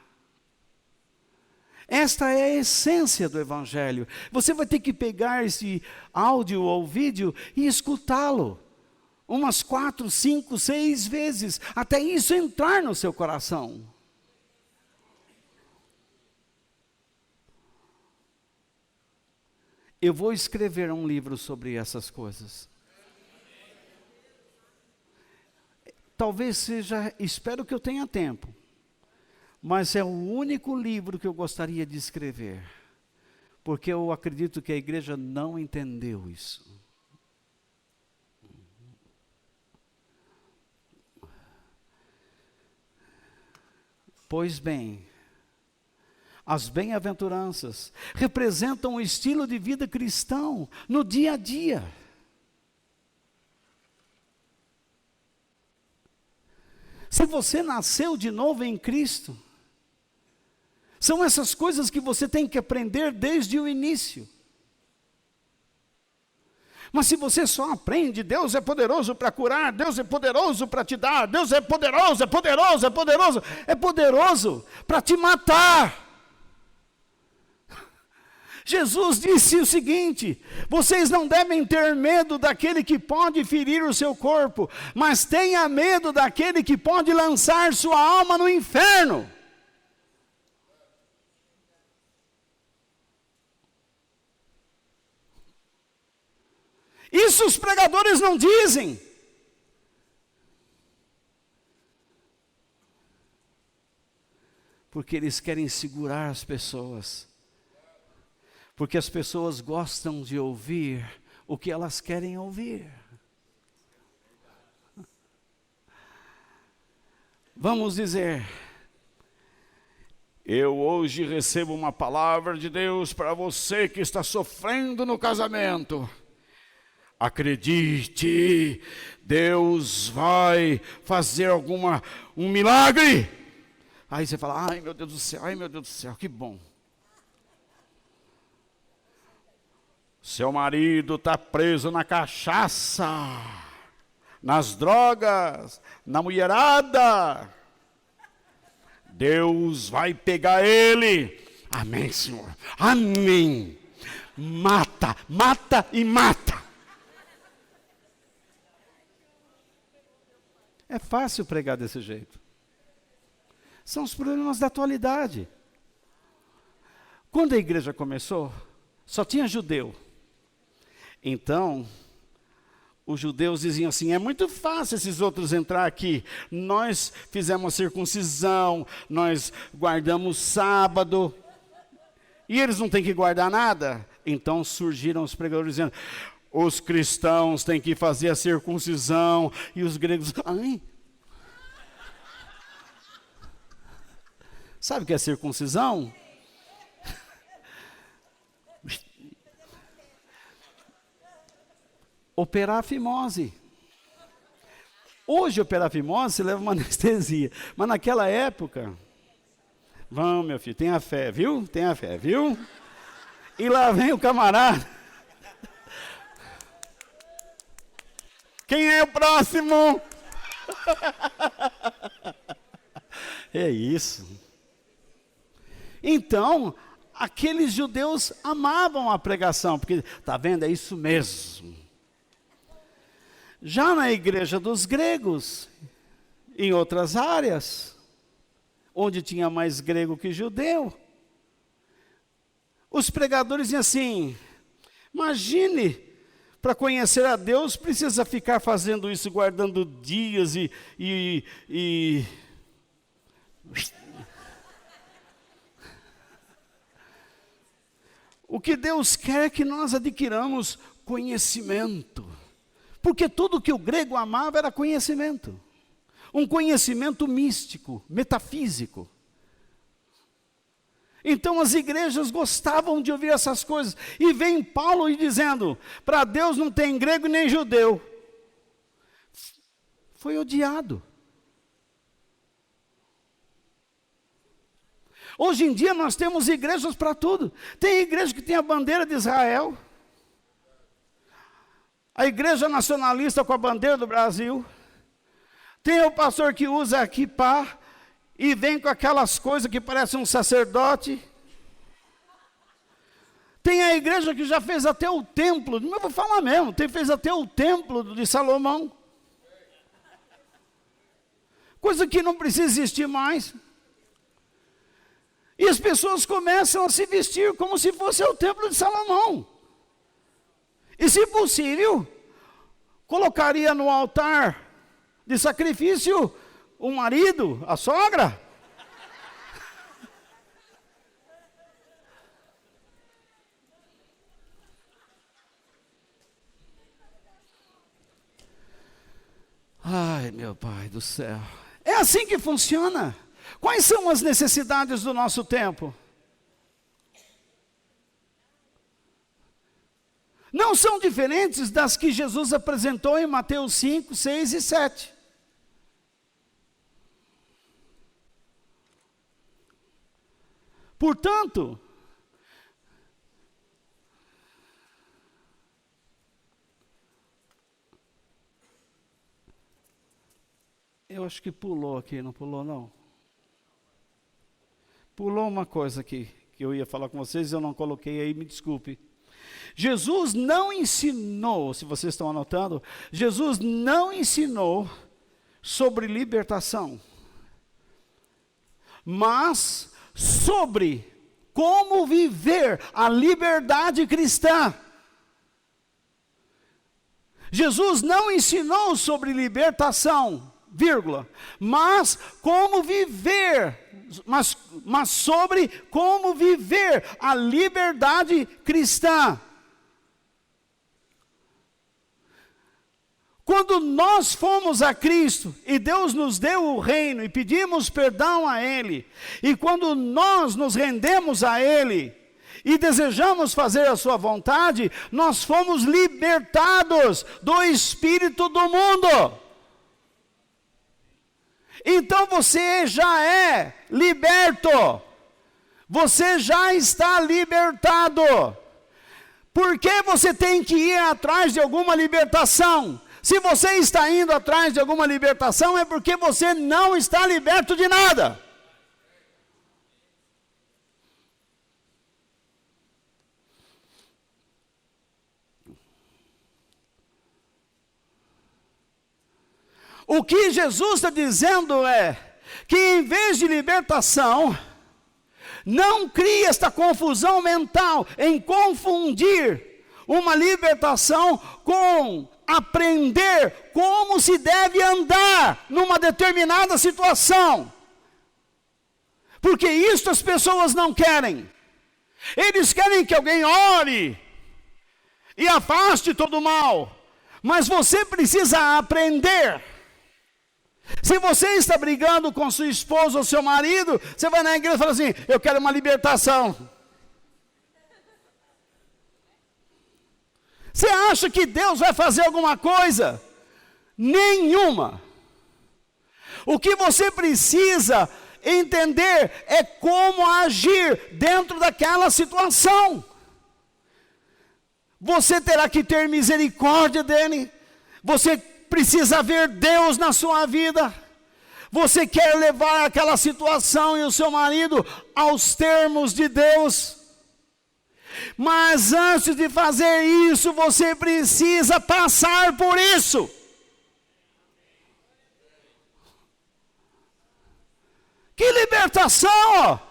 Speaker 1: Esta é a essência do Evangelho. Você vai ter que pegar esse áudio ou vídeo e escutá-lo umas 4, 5, 6 vezes, até isso entrar no seu coração. Eu vou escrever um livro sobre essas coisas. Talvez seja, espero que eu tenha tempo. Mas é o único livro que eu gostaria de escrever, porque eu acredito que a igreja não entendeu isso. Pois bem, as bem-aventuranças representam o estilo de vida cristão no dia a dia. Se você nasceu de novo em Cristo, são essas coisas que você tem que aprender desde o início. Mas se você só aprende, Deus é poderoso para curar, Deus é poderoso para te dar, Deus é poderoso, é poderoso, é poderoso, é poderoso para te matar. Jesus disse o seguinte: vocês não devem ter medo daquele que pode ferir o seu corpo, mas tenha medo daquele que pode lançar sua alma no inferno. Isso os pregadores não dizem. Porque eles querem segurar as pessoas. Porque as pessoas gostam de ouvir o que elas querem ouvir. Vamos dizer: eu hoje recebo uma palavra de Deus para você que está sofrendo no casamento. Acredite, Deus vai fazer um milagre. Aí você fala: ai meu Deus do céu, ai meu Deus do céu, que bom. Seu marido está preso na cachaça, nas drogas, na mulherada. Deus vai pegar ele. Amém, Senhor. Amém. Mata, mata e mata. É fácil pregar desse jeito. São os problemas da atualidade. Quando a igreja começou, só tinha judeu. Então, os judeus diziam assim: é muito fácil esses outros entrar aqui. Nós fizemos circuncisão, nós guardamos sábado. E eles não têm que guardar nada? Então surgiram os pregadores dizendo: os cristãos têm que fazer a circuncisão. E os gregos: ai. Sabe o que é circuncisão? Operar a fimose. Hoje operar a fimose, você leva uma anestesia. Mas naquela época, vamos meu filho, tenha fé, viu? Tenha fé, viu? E lá vem o camarada. Quem é o próximo? É isso. Então, aqueles judeus amavam a pregação, porque, tá vendo, é isso mesmo. Já na igreja dos gregos, em outras áreas, onde tinha mais grego que judeu, os pregadores diziam assim: imagine, para conhecer a Deus, precisa ficar fazendo isso, guardando dias e o que Deus quer é que nós adquiramos conhecimento. Porque tudo que o grego amava era conhecimento. Um conhecimento místico, metafísico. Então as igrejas gostavam de ouvir essas coisas. E vem Paulo dizendo: para Deus não tem grego nem judeu. Foi odiado. Hoje em dia nós temos igrejas para tudo. Tem igreja que tem a bandeira de Israel. A igreja nacionalista com a bandeira do Brasil. Tem o pastor que usa a quipá e vem com aquelas coisas que parecem um sacerdote. Tem a igreja que já fez até o templo, não vou falar mesmo, fez até o templo de Salomão. Coisa que não precisa existir mais. E as pessoas começam a se vestir como se fosse o templo de Salomão. E se possível, colocaria no altar de sacrifício o marido, a sogra. Ai, meu Pai do céu. É assim que funciona. Quais são as necessidades do nosso tempo? Não são diferentes das que Jesus apresentou em Mateus 5, 6 e 7. Portanto, eu acho que pulou aqui, não pulou não? Pulou uma coisa aqui, que eu ia falar com vocês e eu não coloquei aí, me desculpe. Jesus não ensinou, se vocês estão anotando, Jesus não ensinou sobre libertação, mas sobre como viver a liberdade cristã. Jesus não ensinou sobre libertação, vírgula, mas como viver, mas sobre como viver a liberdade cristã. Quando nós fomos a Cristo e Deus nos deu o reino e pedimos perdão a Ele, e quando nós nos rendemos a Ele e desejamos fazer a sua vontade, nós fomos libertados do espírito do mundo. Então você já é liberto, você já está libertado. Por que você tem que ir atrás de alguma libertação? Se você está indo atrás de alguma libertação, é porque você não está liberto de nada. O que Jesus está dizendo é que em vez de libertação, não crie esta confusão mental em confundir uma libertação com aprender como se deve andar numa determinada situação. Porque isso as pessoas não querem. Eles querem que alguém ore e afaste todo o mal. Mas você precisa aprender. Se você está brigando com sua esposa ou seu marido, você vai na igreja e fala assim: eu quero uma libertação. Você acha que Deus vai fazer alguma coisa? Nenhuma. O que você precisa entender é como agir dentro daquela situação. Você terá que ter misericórdia dele. Você precisa ver Deus na sua vida. Você quer levar aquela situação e o seu marido aos termos de Deus. Mas antes de fazer isso, você precisa passar por isso. Que libertação!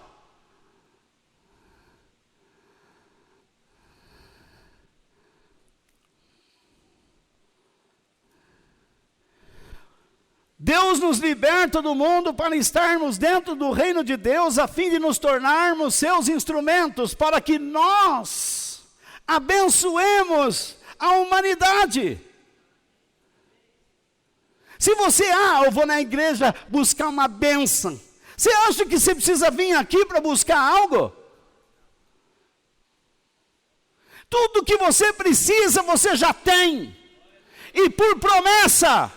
Speaker 1: Deus nos liberta do mundo para estarmos dentro do reino de Deus, a fim de nos tornarmos seus instrumentos, para que nós abençoemos a humanidade. Se você, eu vou na igreja buscar uma bênção, você acha que você precisa vir aqui para buscar algo? Tudo que você precisa, você já tem, e por promessa.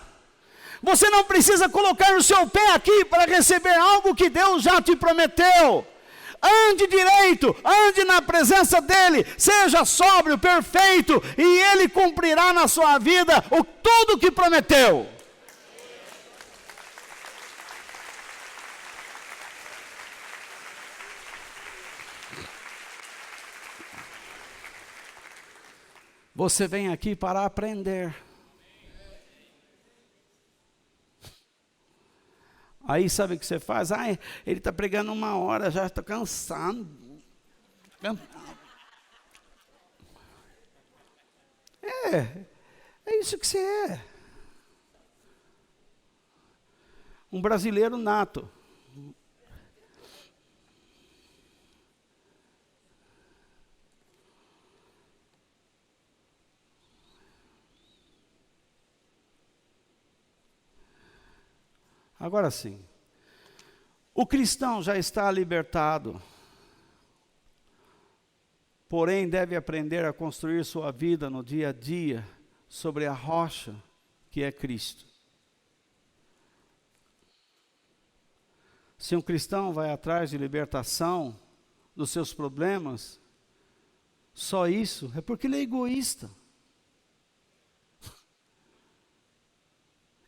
Speaker 1: Você não precisa colocar o seu pé aqui para receber algo que Deus já te prometeu. Ande direito, ande na presença dEle, seja sóbrio, perfeito, e Ele cumprirá na sua vida tudo o que prometeu. Você vem aqui para aprender. Aí sabe o que você faz? Ele está pregando 1 hora, já estou cansado. É isso que você é. Um brasileiro nato. Agora sim, o cristão já está libertado, porém deve aprender a construir sua vida no dia a dia sobre a rocha que é Cristo. Se um cristão vai atrás de libertação dos seus problemas, só isso é porque ele é egoísta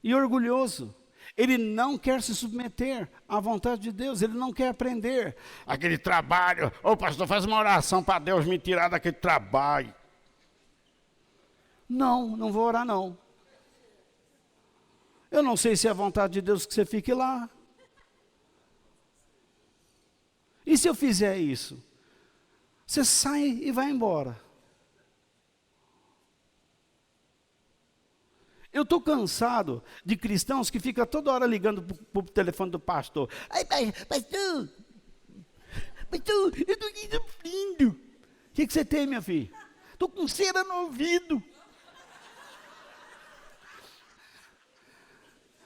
Speaker 1: e orgulhoso. Ele não quer se submeter à vontade de Deus, ele não quer aprender. Aquele trabalho, ô pastor, faz uma oração para Deus me tirar daquele trabalho. Não, não vou orar não. Eu não sei se é a vontade de Deus que você fique lá. E se eu fizer isso? Você sai e vai embora. Eu estou cansado de cristãos que ficam toda hora ligando para o telefone do pastor. Ai, pastor, eu estou aqui sofrendo. O que você tem, minha filha? Estou com cera no ouvido.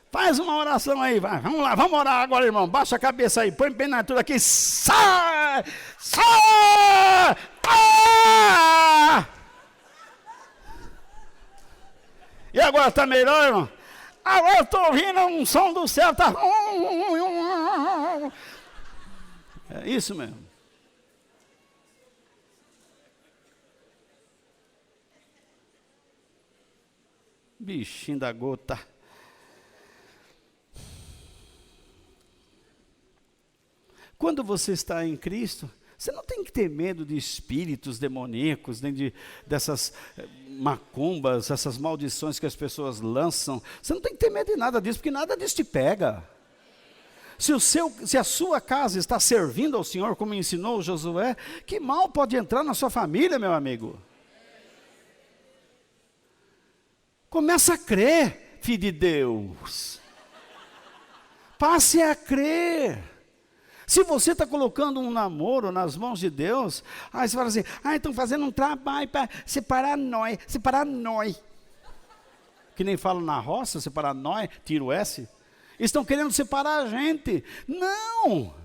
Speaker 1: Faz uma oração aí, vai. Vamos lá, vamos orar agora, irmão. Baixa a cabeça aí, põe bem na altura aqui. Sai! Sai! Ah! E agora está melhor, irmão? Agora eu estou ouvindo um som do céu. Tá... É isso mesmo. Bichinho da gota. Quando você está em Cristo, você não tem que ter medo de espíritos demoníacos, nem dessas macumbas, essas maldições que as pessoas lançam. Você não tem que ter medo de nada disso, porque nada disso te pega. Se a sua casa está servindo ao Senhor, como ensinou Josué, que mal pode entrar na sua família, meu amigo? Começa a crer, filho de Deus. Passe a crer. Se você está colocando um namoro nas mãos de Deus, aí você fala assim, estão fazendo um trabalho para separar nós. Que nem falam na roça, separar nós, tira o S. Estão querendo separar a gente. Não!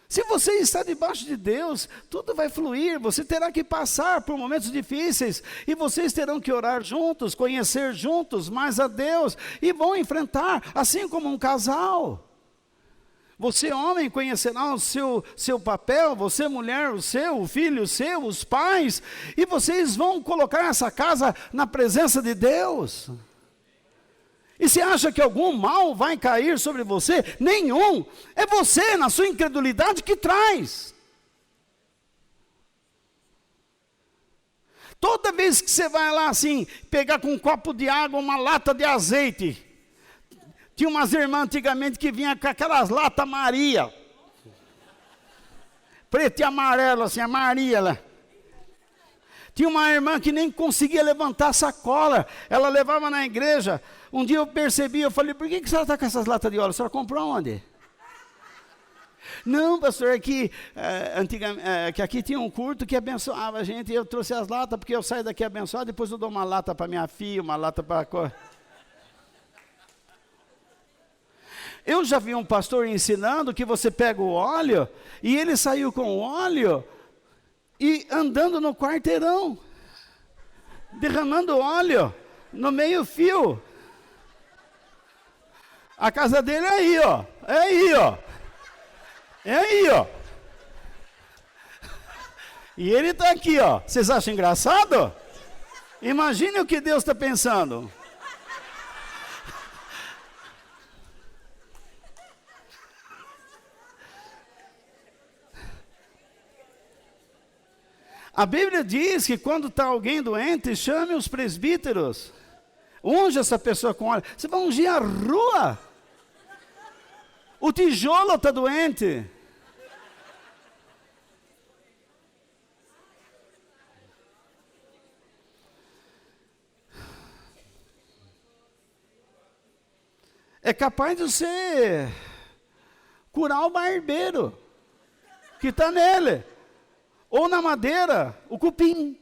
Speaker 1: Se você está debaixo de Deus, tudo vai fluir, você terá que passar por momentos difíceis, e vocês terão que orar juntos, conhecer juntos mais a Deus, e vão enfrentar, assim como um casal. Você, homem, conhecerá o seu papel, você, mulher, o filho, os pais, e vocês vão colocar essa casa na presença de Deus. E você acha que algum mal vai cair sobre você? Nenhum. É você, na sua incredulidade, que traz. Toda vez que você vai lá assim, pegar com um copo de água, uma lata de azeite. Tinha umas irmãs antigamente que vinham com aquelas latas Maria. Preto e amarelo, assim, a Maria lá. Tinha uma irmã que nem conseguia levantar a sacola. Ela levava na igreja. Um dia eu percebi, eu falei, por que a senhora está com essas latas de óleo? A senhora comprou onde? Não, pastor, é que, que aqui tinha um culto que abençoava a gente. E eu trouxe as latas, porque eu saio daqui abençoado, depois eu dou uma lata para minha filha, uma lata para... Eu já vi um pastor ensinando que você pega o óleo, e ele saiu com o óleo, e andando no quarteirão, derramando óleo, no meio fio. A casa dele é aí, ó. É aí, ó. É aí, ó. E ele está aqui, ó. Vocês acham engraçado? Imagine o que Deus está pensando. A Bíblia diz que quando está alguém doente, chame os presbíteros. Unge essa pessoa com óleo. Você vai ungir a rua. O tijolo está doente. É capaz de você curar o barbeiro que está nele. Ou na madeira, o cupim.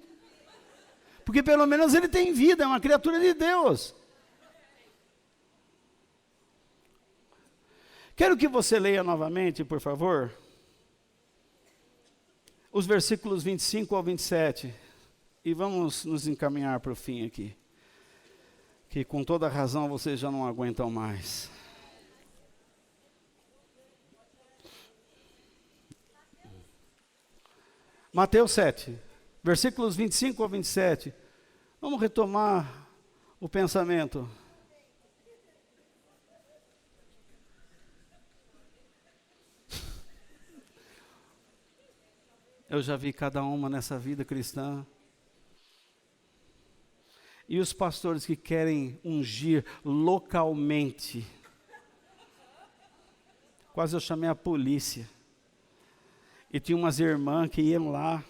Speaker 1: Porque pelo menos ele tem vida, é uma criatura de Deus. Quero que você leia novamente, por favor, os versículos 25 ao 27. E vamos nos encaminhar para o fim aqui. Que com toda razão vocês já não aguentam mais. Mateus 7, versículos 25 ao 27. Vamos retomar o pensamento. Eu já vi cada uma nessa vida cristã. E os pastores que querem ungir localmente. Quase eu chamei a polícia. E tinha umas irmãs que iam lá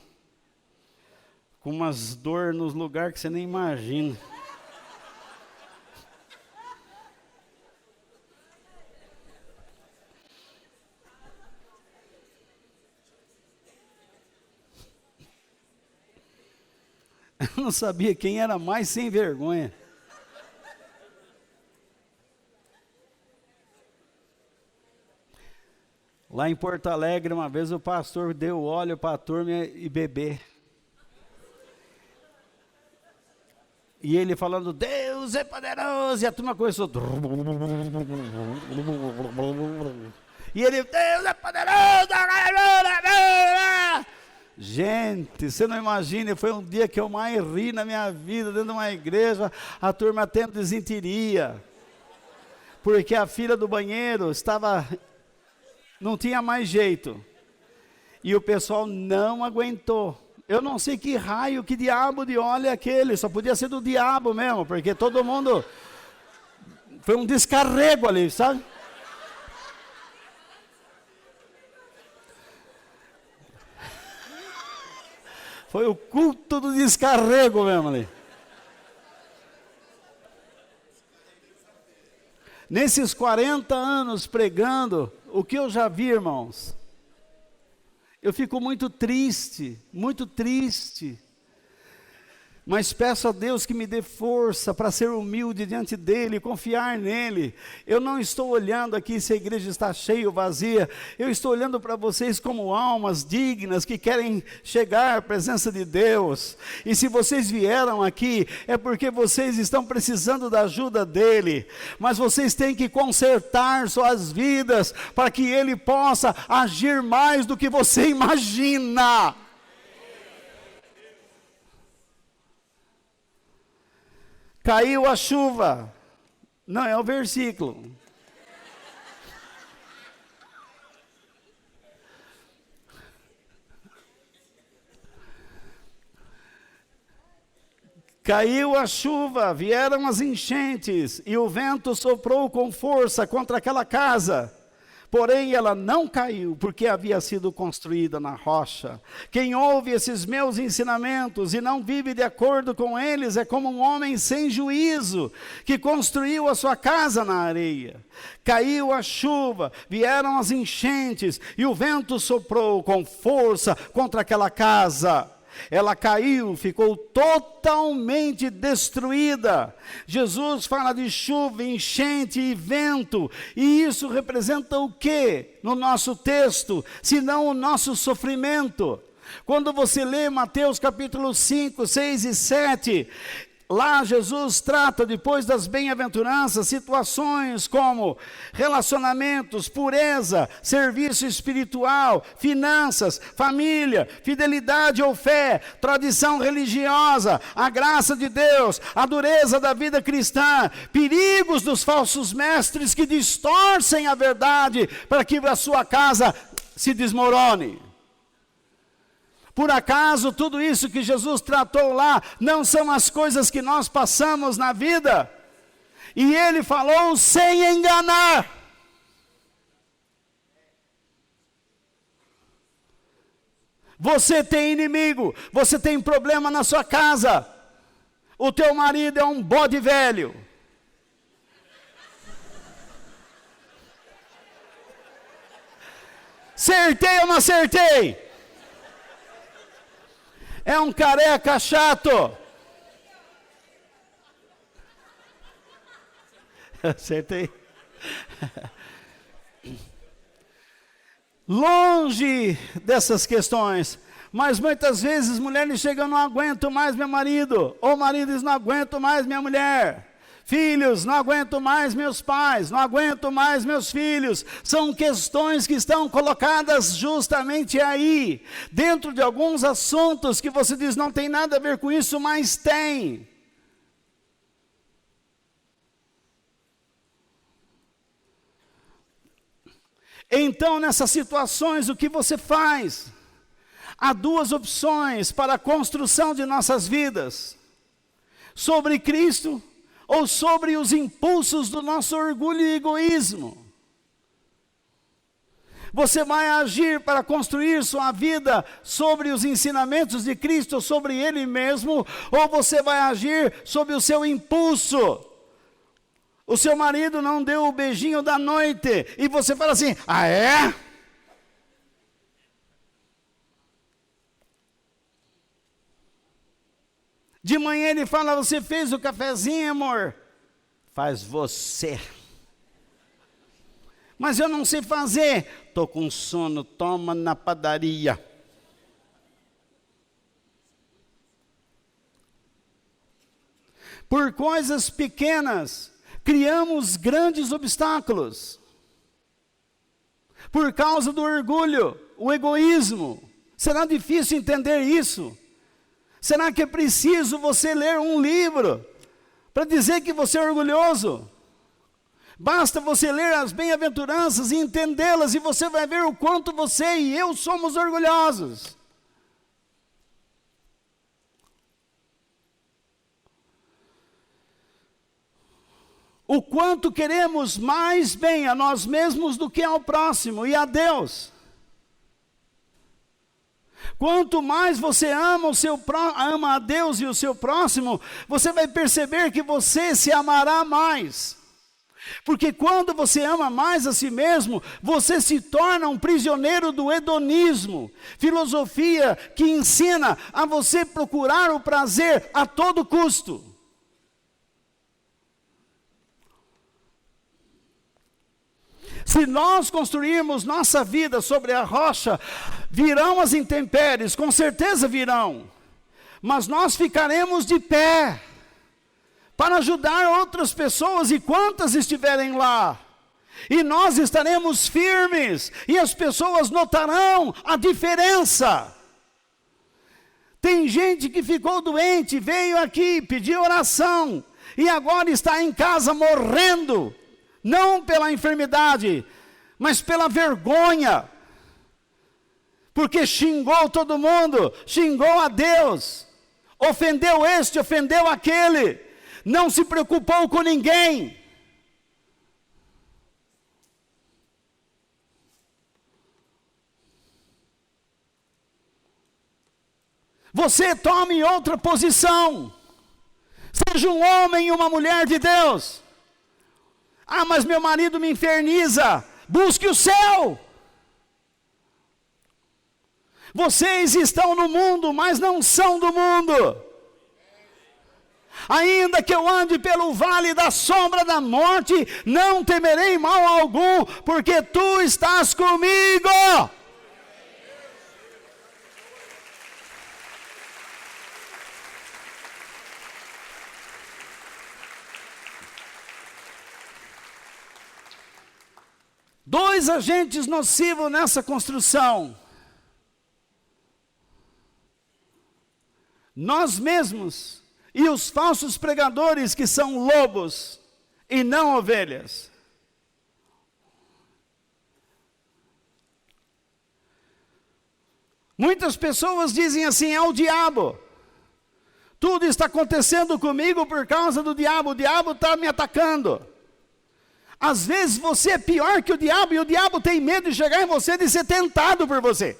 Speaker 1: com umas dores nos lugares que você nem imagina. Eu não sabia quem era mais sem vergonha. Lá em Porto Alegre, uma vez o pastor deu óleo para a turma e beber. E ele falando, Deus é poderoso, e a turma começou. E ele, Deus é poderoso. Gente, você não imagina, foi um dia que eu mais ri na minha vida, dentro de uma igreja, a turma tendo desinteria. Porque a fila do banheiro não tinha mais jeito. E o pessoal não aguentou. Eu não sei que raio, que diabo de óleo é aquele, só podia ser do diabo mesmo, porque todo mundo, foi um descarrego ali, sabe? Foi o culto do descarrego mesmo ali. Nesses 40 anos pregando, o que eu já vi, irmãos, eu fico muito triste, mas peço a Deus que me dê força para ser humilde diante dEle, confiar nele. Eu não estou olhando aqui se a igreja está cheia ou vazia, eu estou olhando para vocês como almas dignas que querem chegar à presença de Deus. E se vocês vieram aqui, é porque vocês estão precisando da ajuda dEle, mas vocês têm que consertar suas vidas, para que Ele possa agir mais do que você imagina. Caiu a chuva, não é o versículo. Caiu a chuva, vieram as enchentes, e o vento soprou com força contra aquela casa. Porém, ela não caiu, porque havia sido construída na rocha. Quem ouve esses meus ensinamentos e não vive de acordo com eles, é como um homem sem juízo, que construiu a sua casa na areia. Caiu a chuva, vieram as enchentes, e o vento soprou com força contra aquela casa. Ela caiu, ficou totalmente destruída. Jesus fala de chuva, enchente e vento, e isso representa o quê no nosso texto, senão o nosso sofrimento? Quando você lê Mateus capítulo 5, 6 e 7, lá Jesus trata, depois das bem-aventuranças, situações como relacionamentos, pureza, serviço espiritual, finanças, família, fidelidade ou fé, tradição religiosa, a graça de Deus, a dureza da vida cristã, perigos dos falsos mestres que distorcem a verdade para que a sua casa se desmorone. Por acaso tudo isso que Jesus tratou lá não são as coisas que nós passamos na vida? E ele falou sem enganar. Você tem inimigo, você tem problema na sua casa. O teu marido é um bode velho. Acertei ou não acertei? É um careca chato. Acertei. Longe dessas questões. Mas muitas vezes mulheres chegam, não aguento mais meu marido. Ou maridos, não aguento mais minha mulher. Filhos, não aguento mais meus pais, não aguento mais meus filhos. São questões que estão colocadas justamente aí, dentro de alguns assuntos que você diz, não tem nada a ver com isso, mas tem. Então, nessas situações, o que você faz? Há duas opções para a construção de nossas vidas: sobre Cristo ou sobre os impulsos do nosso orgulho e egoísmo. Você vai agir para construir sua vida sobre os ensinamentos de Cristo, sobre Ele mesmo, ou você vai agir sobre o seu impulso? O seu marido não deu o beijinho da noite, e você fala assim, ah é? De manhã ele fala, você fez o cafezinho, amor? Faz você. Mas eu não sei fazer. Estou com sono, toma na padaria. Por coisas pequenas, criamos grandes obstáculos. Por causa do orgulho, o egoísmo. Será difícil entender isso? Será que é preciso você ler um livro para dizer que você é orgulhoso? Basta você ler as bem-aventuranças e entendê-las, e você vai ver o quanto você e eu somos orgulhosos. O quanto queremos mais bem a nós mesmos do que ao próximo e a Deus. Quanto mais você ama a Deus e o seu próximo, você vai perceber que você se amará mais. Porque quando você ama mais a si mesmo, você se torna um prisioneiro do hedonismo, filosofia que ensina a você procurar o prazer a todo custo. Se nós construirmos nossa vida sobre a rocha, virão as intempéries, com certeza virão, mas nós ficaremos de pé, para ajudar outras pessoas, e quantas estiverem lá, e nós estaremos firmes, e as pessoas notarão a diferença. Tem gente que ficou doente, veio aqui, pediu oração, e agora está em casa morrendo, não pela enfermidade, mas pela vergonha, porque xingou todo mundo, xingou a Deus, ofendeu este, ofendeu aquele, não se preocupou com ninguém. Você tome outra posição, seja um homem e uma mulher de Deus. Ah, mas meu marido me inferniza. Busque o céu. Vocês estão no mundo, mas não são do mundo. Ainda que eu ande pelo vale da sombra da morte, não temerei mal algum, porque tu estás comigo. Dois agentes nocivos nessa construção: nós mesmos e os falsos pregadores, que são lobos e não ovelhas. Muitas pessoas dizem assim, é o diabo. Tudo está acontecendo comigo por causa do diabo, o diabo está me atacando. Às vezes você é pior que o diabo, e o diabo tem medo de chegar em você, de ser tentado por você.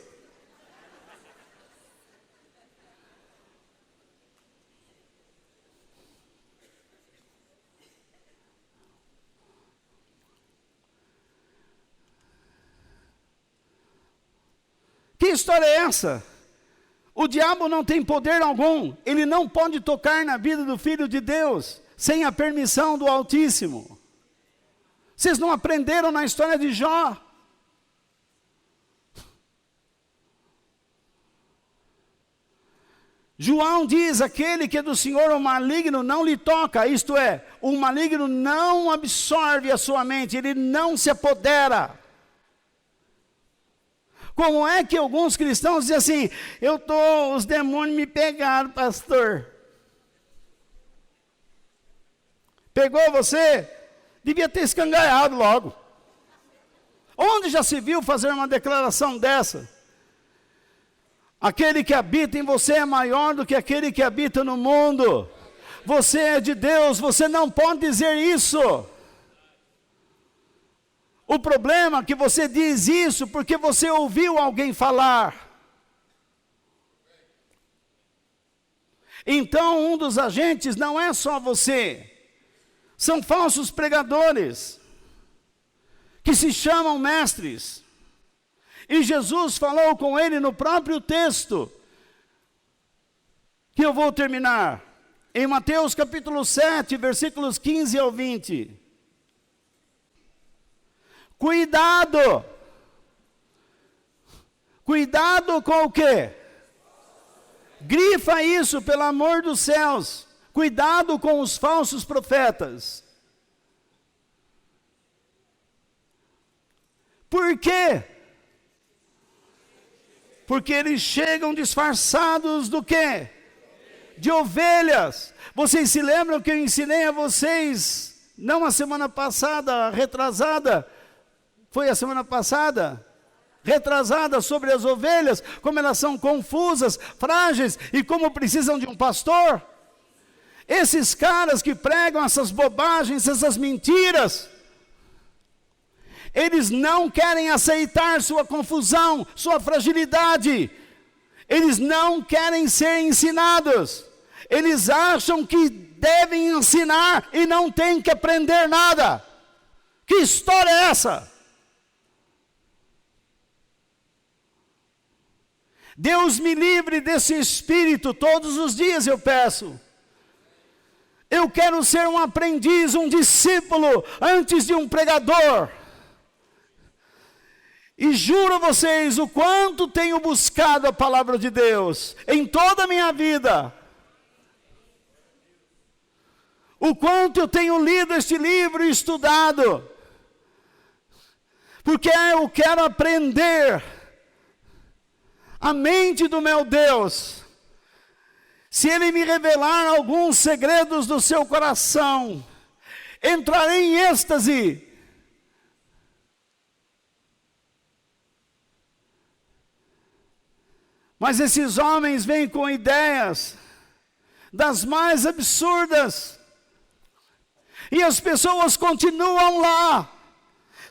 Speaker 1: Que história é essa? O diabo não tem poder algum, ele não pode tocar na vida do Filho de Deus, sem a permissão do Altíssimo. Vocês não aprenderam na história de Jó? João diz, aquele que é do Senhor, o maligno não lhe toca, isto é, o maligno não absorve a sua mente, ele não se apodera. Como é que alguns cristãos dizem assim, os demônios me pegaram, pastor. Pegou você? Devia ter escangalhado logo. Onde já se viu fazer uma declaração dessa? Aquele que habita em você é maior do que aquele que habita no mundo. Você é de Deus, você não pode dizer isso. O problema é que você diz isso porque você ouviu alguém falar. Então, um dos agentes não é só você. São falsos pregadores, que se chamam mestres. E Jesus falou com ele no próprio texto, que eu vou terminar, em Mateus capítulo 7, versículos 15 ao 20. Cuidado! Cuidado com o quê? Grifa isso, pelo amor dos céus. Cuidado com os falsos profetas. Por quê? Porque eles chegam disfarçados do quê? De ovelhas. Vocês se lembram que eu ensinei a vocês, não a semana passada, retrasada, foi a semana passada? Retrasada, sobre as ovelhas, como elas são confusas, frágeis e como precisam de um pastor? Esses caras que pregam essas bobagens, essas mentiras, eles não querem aceitar sua confusão, sua fragilidade. Eles não querem ser ensinados. Eles acham que devem ensinar e não têm que aprender nada. Que história é essa? Deus me livre desse espírito, todos os dias eu peço. Eu quero ser um aprendiz, um discípulo, antes de um pregador. E juro a vocês, o quanto tenho buscado a palavra de Deus, em toda a minha vida. O quanto eu tenho lido este livro e estudado. Porque eu quero aprender a mente do meu Deus. Se Ele me revelar alguns segredos do seu coração, entrarei em êxtase. Mas esses homens vêm com ideias das mais absurdas. E as pessoas continuam lá.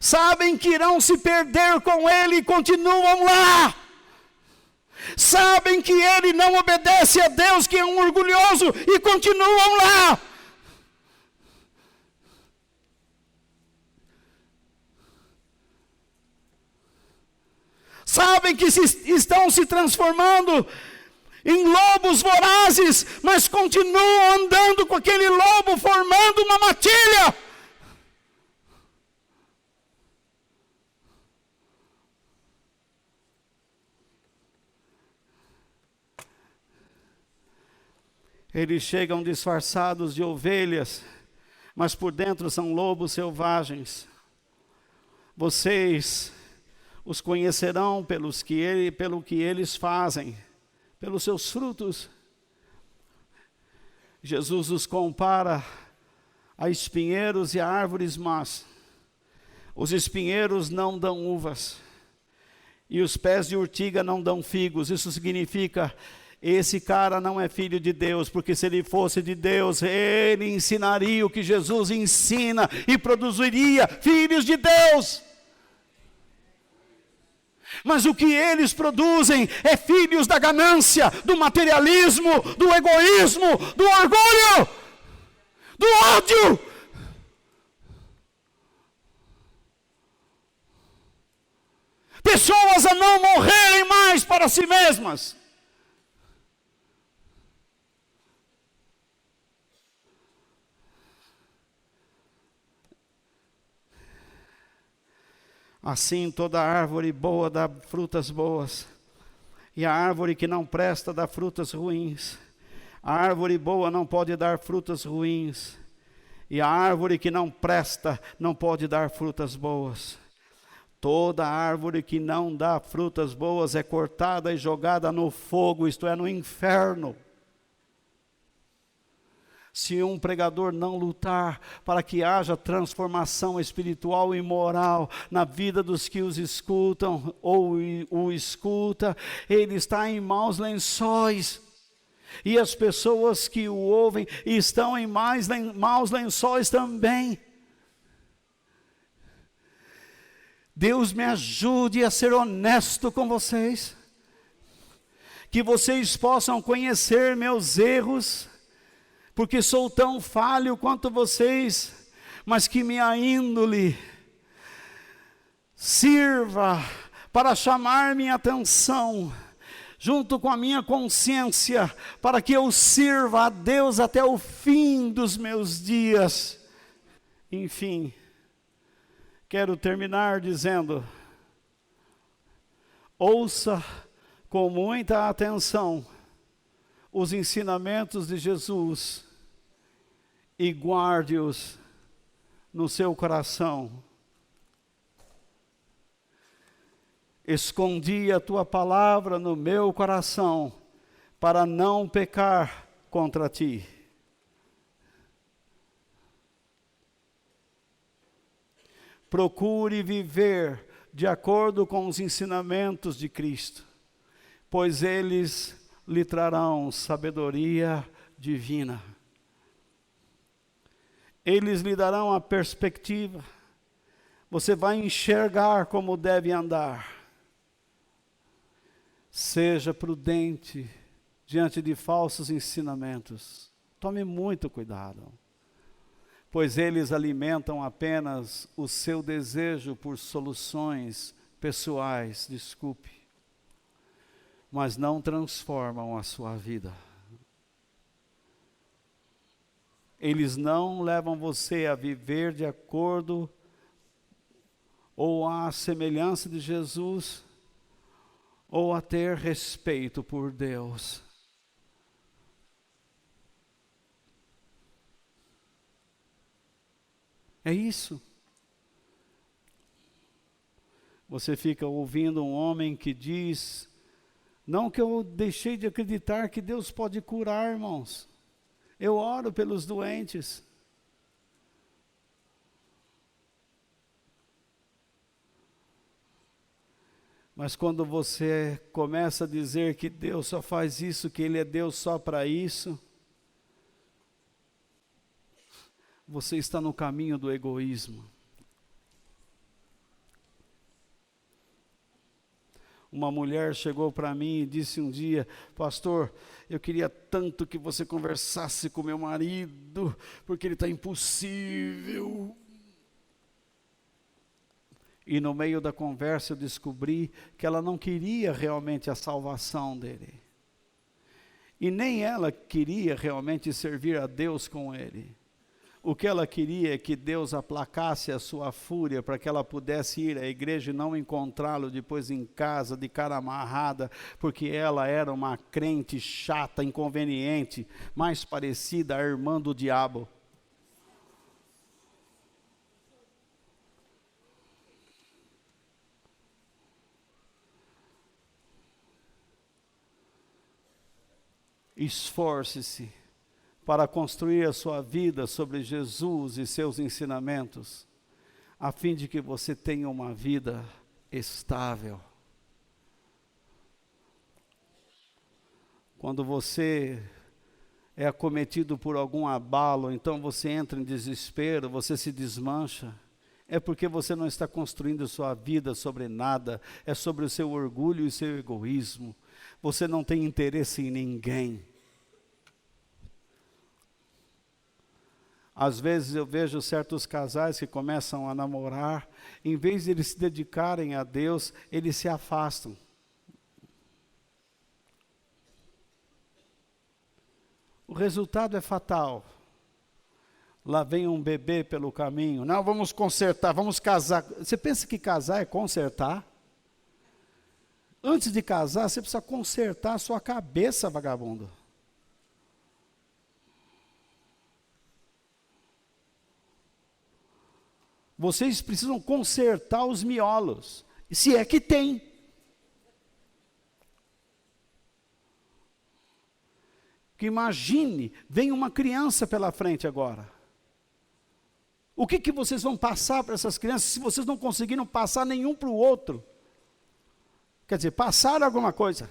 Speaker 1: Sabem que irão se perder com ele e continuam lá. Sabem que ele não obedece a Deus, que é um orgulhoso, e continuam lá. Sabem que estão se transformando em lobos vorazes, mas continuam andando com aquele lobo, formando uma matilha. Eles chegam disfarçados de ovelhas, mas por dentro são lobos selvagens. Vocês os conhecerão pelo que eles fazem, pelos seus frutos. Jesus os compara a espinheiros e a árvores más. Os espinheiros não dão uvas, e os pés de urtiga não dão figos. Isso significa, esse cara não é filho de Deus, porque se ele fosse de Deus, ele ensinaria o que Jesus ensina, e produziria filhos de Deus. Mas o que eles produzem é filhos da ganância, do materialismo, do egoísmo, do orgulho, do ódio. Pessoas a não morrerem mais para si mesmas. Assim toda árvore boa dá frutas boas, e a árvore que não presta dá frutas ruins. A árvore boa não pode dar frutas ruins, e a árvore que não presta não pode dar frutas boas. Toda árvore que não dá frutas boas é cortada e jogada no fogo, isto é, no inferno. Se um pregador não lutar para que haja transformação espiritual e moral na vida dos que os escutam ou o escuta, ele está em maus lençóis. E as pessoas que o ouvem estão em maus lençóis também. Deus me ajude a ser honesto com vocês. Que vocês possam conhecer meus erros, porque sou tão falho quanto vocês, mas que minha índole sirva para chamar minha atenção, junto com a minha consciência, para que eu sirva a Deus até o fim dos meus dias. Enfim, quero terminar dizendo: ouça com muita atenção os ensinamentos de Jesus e guarde-os no seu coração. Escondi a tua palavra no meu coração para não pecar contra ti. Procure viver de acordo com os ensinamentos de Cristo, pois eles lhe trarão sabedoria divina. Eles lhe darão a perspectiva. Você vai enxergar como deve andar. Seja prudente diante de falsos ensinamentos. Tome muito cuidado, pois eles alimentam apenas o seu desejo por soluções pessoais, mas não transformam a sua vida. Eles não levam você a viver de acordo ou à semelhança de Jesus, ou a ter respeito por Deus. É isso. Você fica ouvindo um homem que diz: não que eu deixei de acreditar que Deus pode curar, irmãos. Eu oro pelos doentes. Mas quando você começa a dizer que Deus só faz isso, que Ele é Deus só para isso, você está no caminho do egoísmo. Uma mulher chegou para mim e disse um dia: pastor, eu queria tanto que você conversasse com meu marido, porque ele está impossível. E no meio da conversa eu descobri que ela não queria realmente a salvação dele. E nem ela queria realmente servir a Deus com ele. O que ela queria é que Deus aplacasse a sua fúria para que ela pudesse ir à igreja e não encontrá-lo depois em casa, de cara amarrada, porque ela era uma crente chata, inconveniente, mais parecida à irmã do diabo. Esforce-se para construir a sua vida sobre Jesus e seus ensinamentos, a fim de que você tenha uma vida estável. Quando você é acometido por algum abalo, então você entra em desespero, você se desmancha, é porque você não está construindo sua vida sobre nada, é sobre o seu orgulho e seu egoísmo. Você não tem interesse em ninguém. Às vezes eu vejo certos casais que começam a namorar, em vez de eles se dedicarem a Deus, eles se afastam. O resultado é fatal. Lá vem um bebê pelo caminho. Não, vamos consertar, vamos casar. Você pensa que casar é consertar? Antes de casar, você precisa consertar a sua cabeça, vagabundo. Vocês precisam consertar os miolos. Se é que tem. Que imagine, vem uma criança pela frente agora. O que vocês vão passar para essas crianças se vocês não conseguiram passar nenhum para o outro? Quer dizer, passar alguma coisa.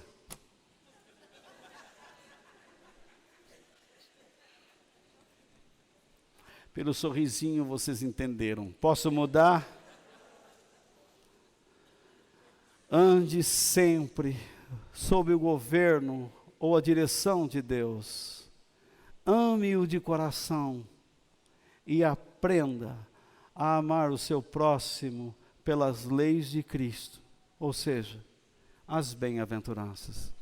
Speaker 1: Pelo sorrisinho vocês entenderam. Posso mudar? Ande sempre sob o governo ou a direção de Deus. Ame-o de coração e aprenda a amar o seu próximo pelas leis de Cristo, ou seja, as bem-aventuranças.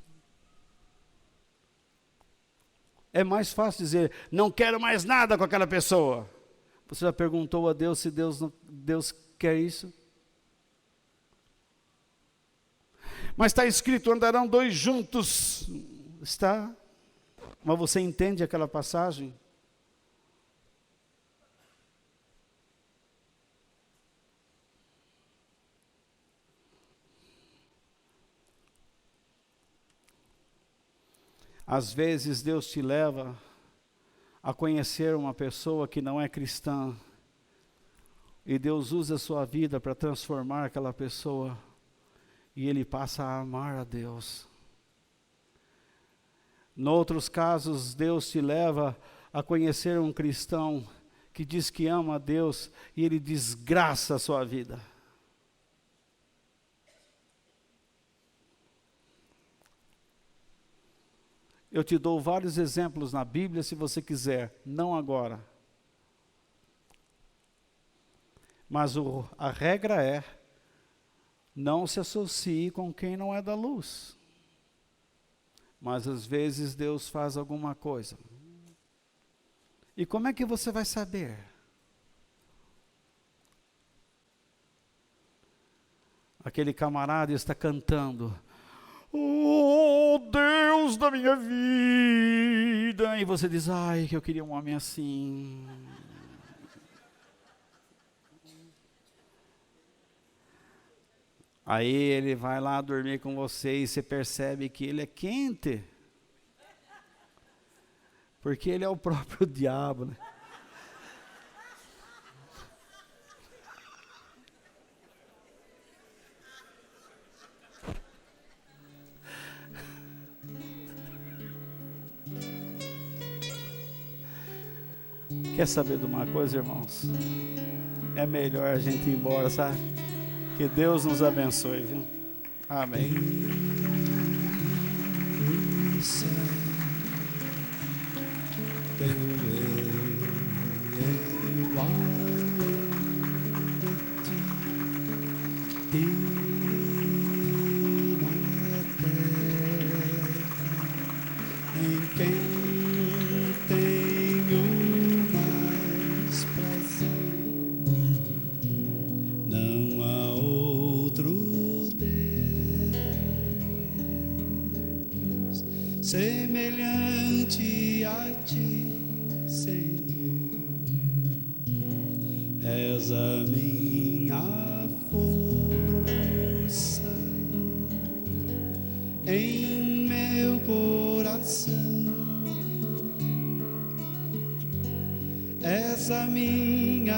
Speaker 1: É mais fácil dizer, não quero mais nada com aquela pessoa. Você já perguntou a Deus se Deus quer isso? Mas está escrito, andarão dois juntos. Está? Mas você entende aquela passagem? Às vezes Deus te leva a conhecer uma pessoa que não é cristã. E Deus usa a sua vida para transformar aquela pessoa. E Ele passa a amar a Deus. Noutros casos, Deus te leva a conhecer um cristão que diz que ama a Deus e ele desgraça a sua vida. Eu te dou vários exemplos na Bíblia, se você quiser, não agora. Mas a regra é, não se associe com quem não é da luz. Mas às vezes Deus faz alguma coisa. E como é que você vai saber? Aquele camarada está cantando, oh Deus da minha vida, e você diz, ai que eu queria um homem assim. Aí ele vai lá dormir com você e você percebe que ele é quente. Porque ele é o próprio diabo, né? Quer saber de uma coisa, irmãos? É melhor a gente ir embora, sabe? Que Deus nos abençoe, viu? Amém.
Speaker 2: Semelhante a ti, Senhor, és a minha força em meu coração, és a minha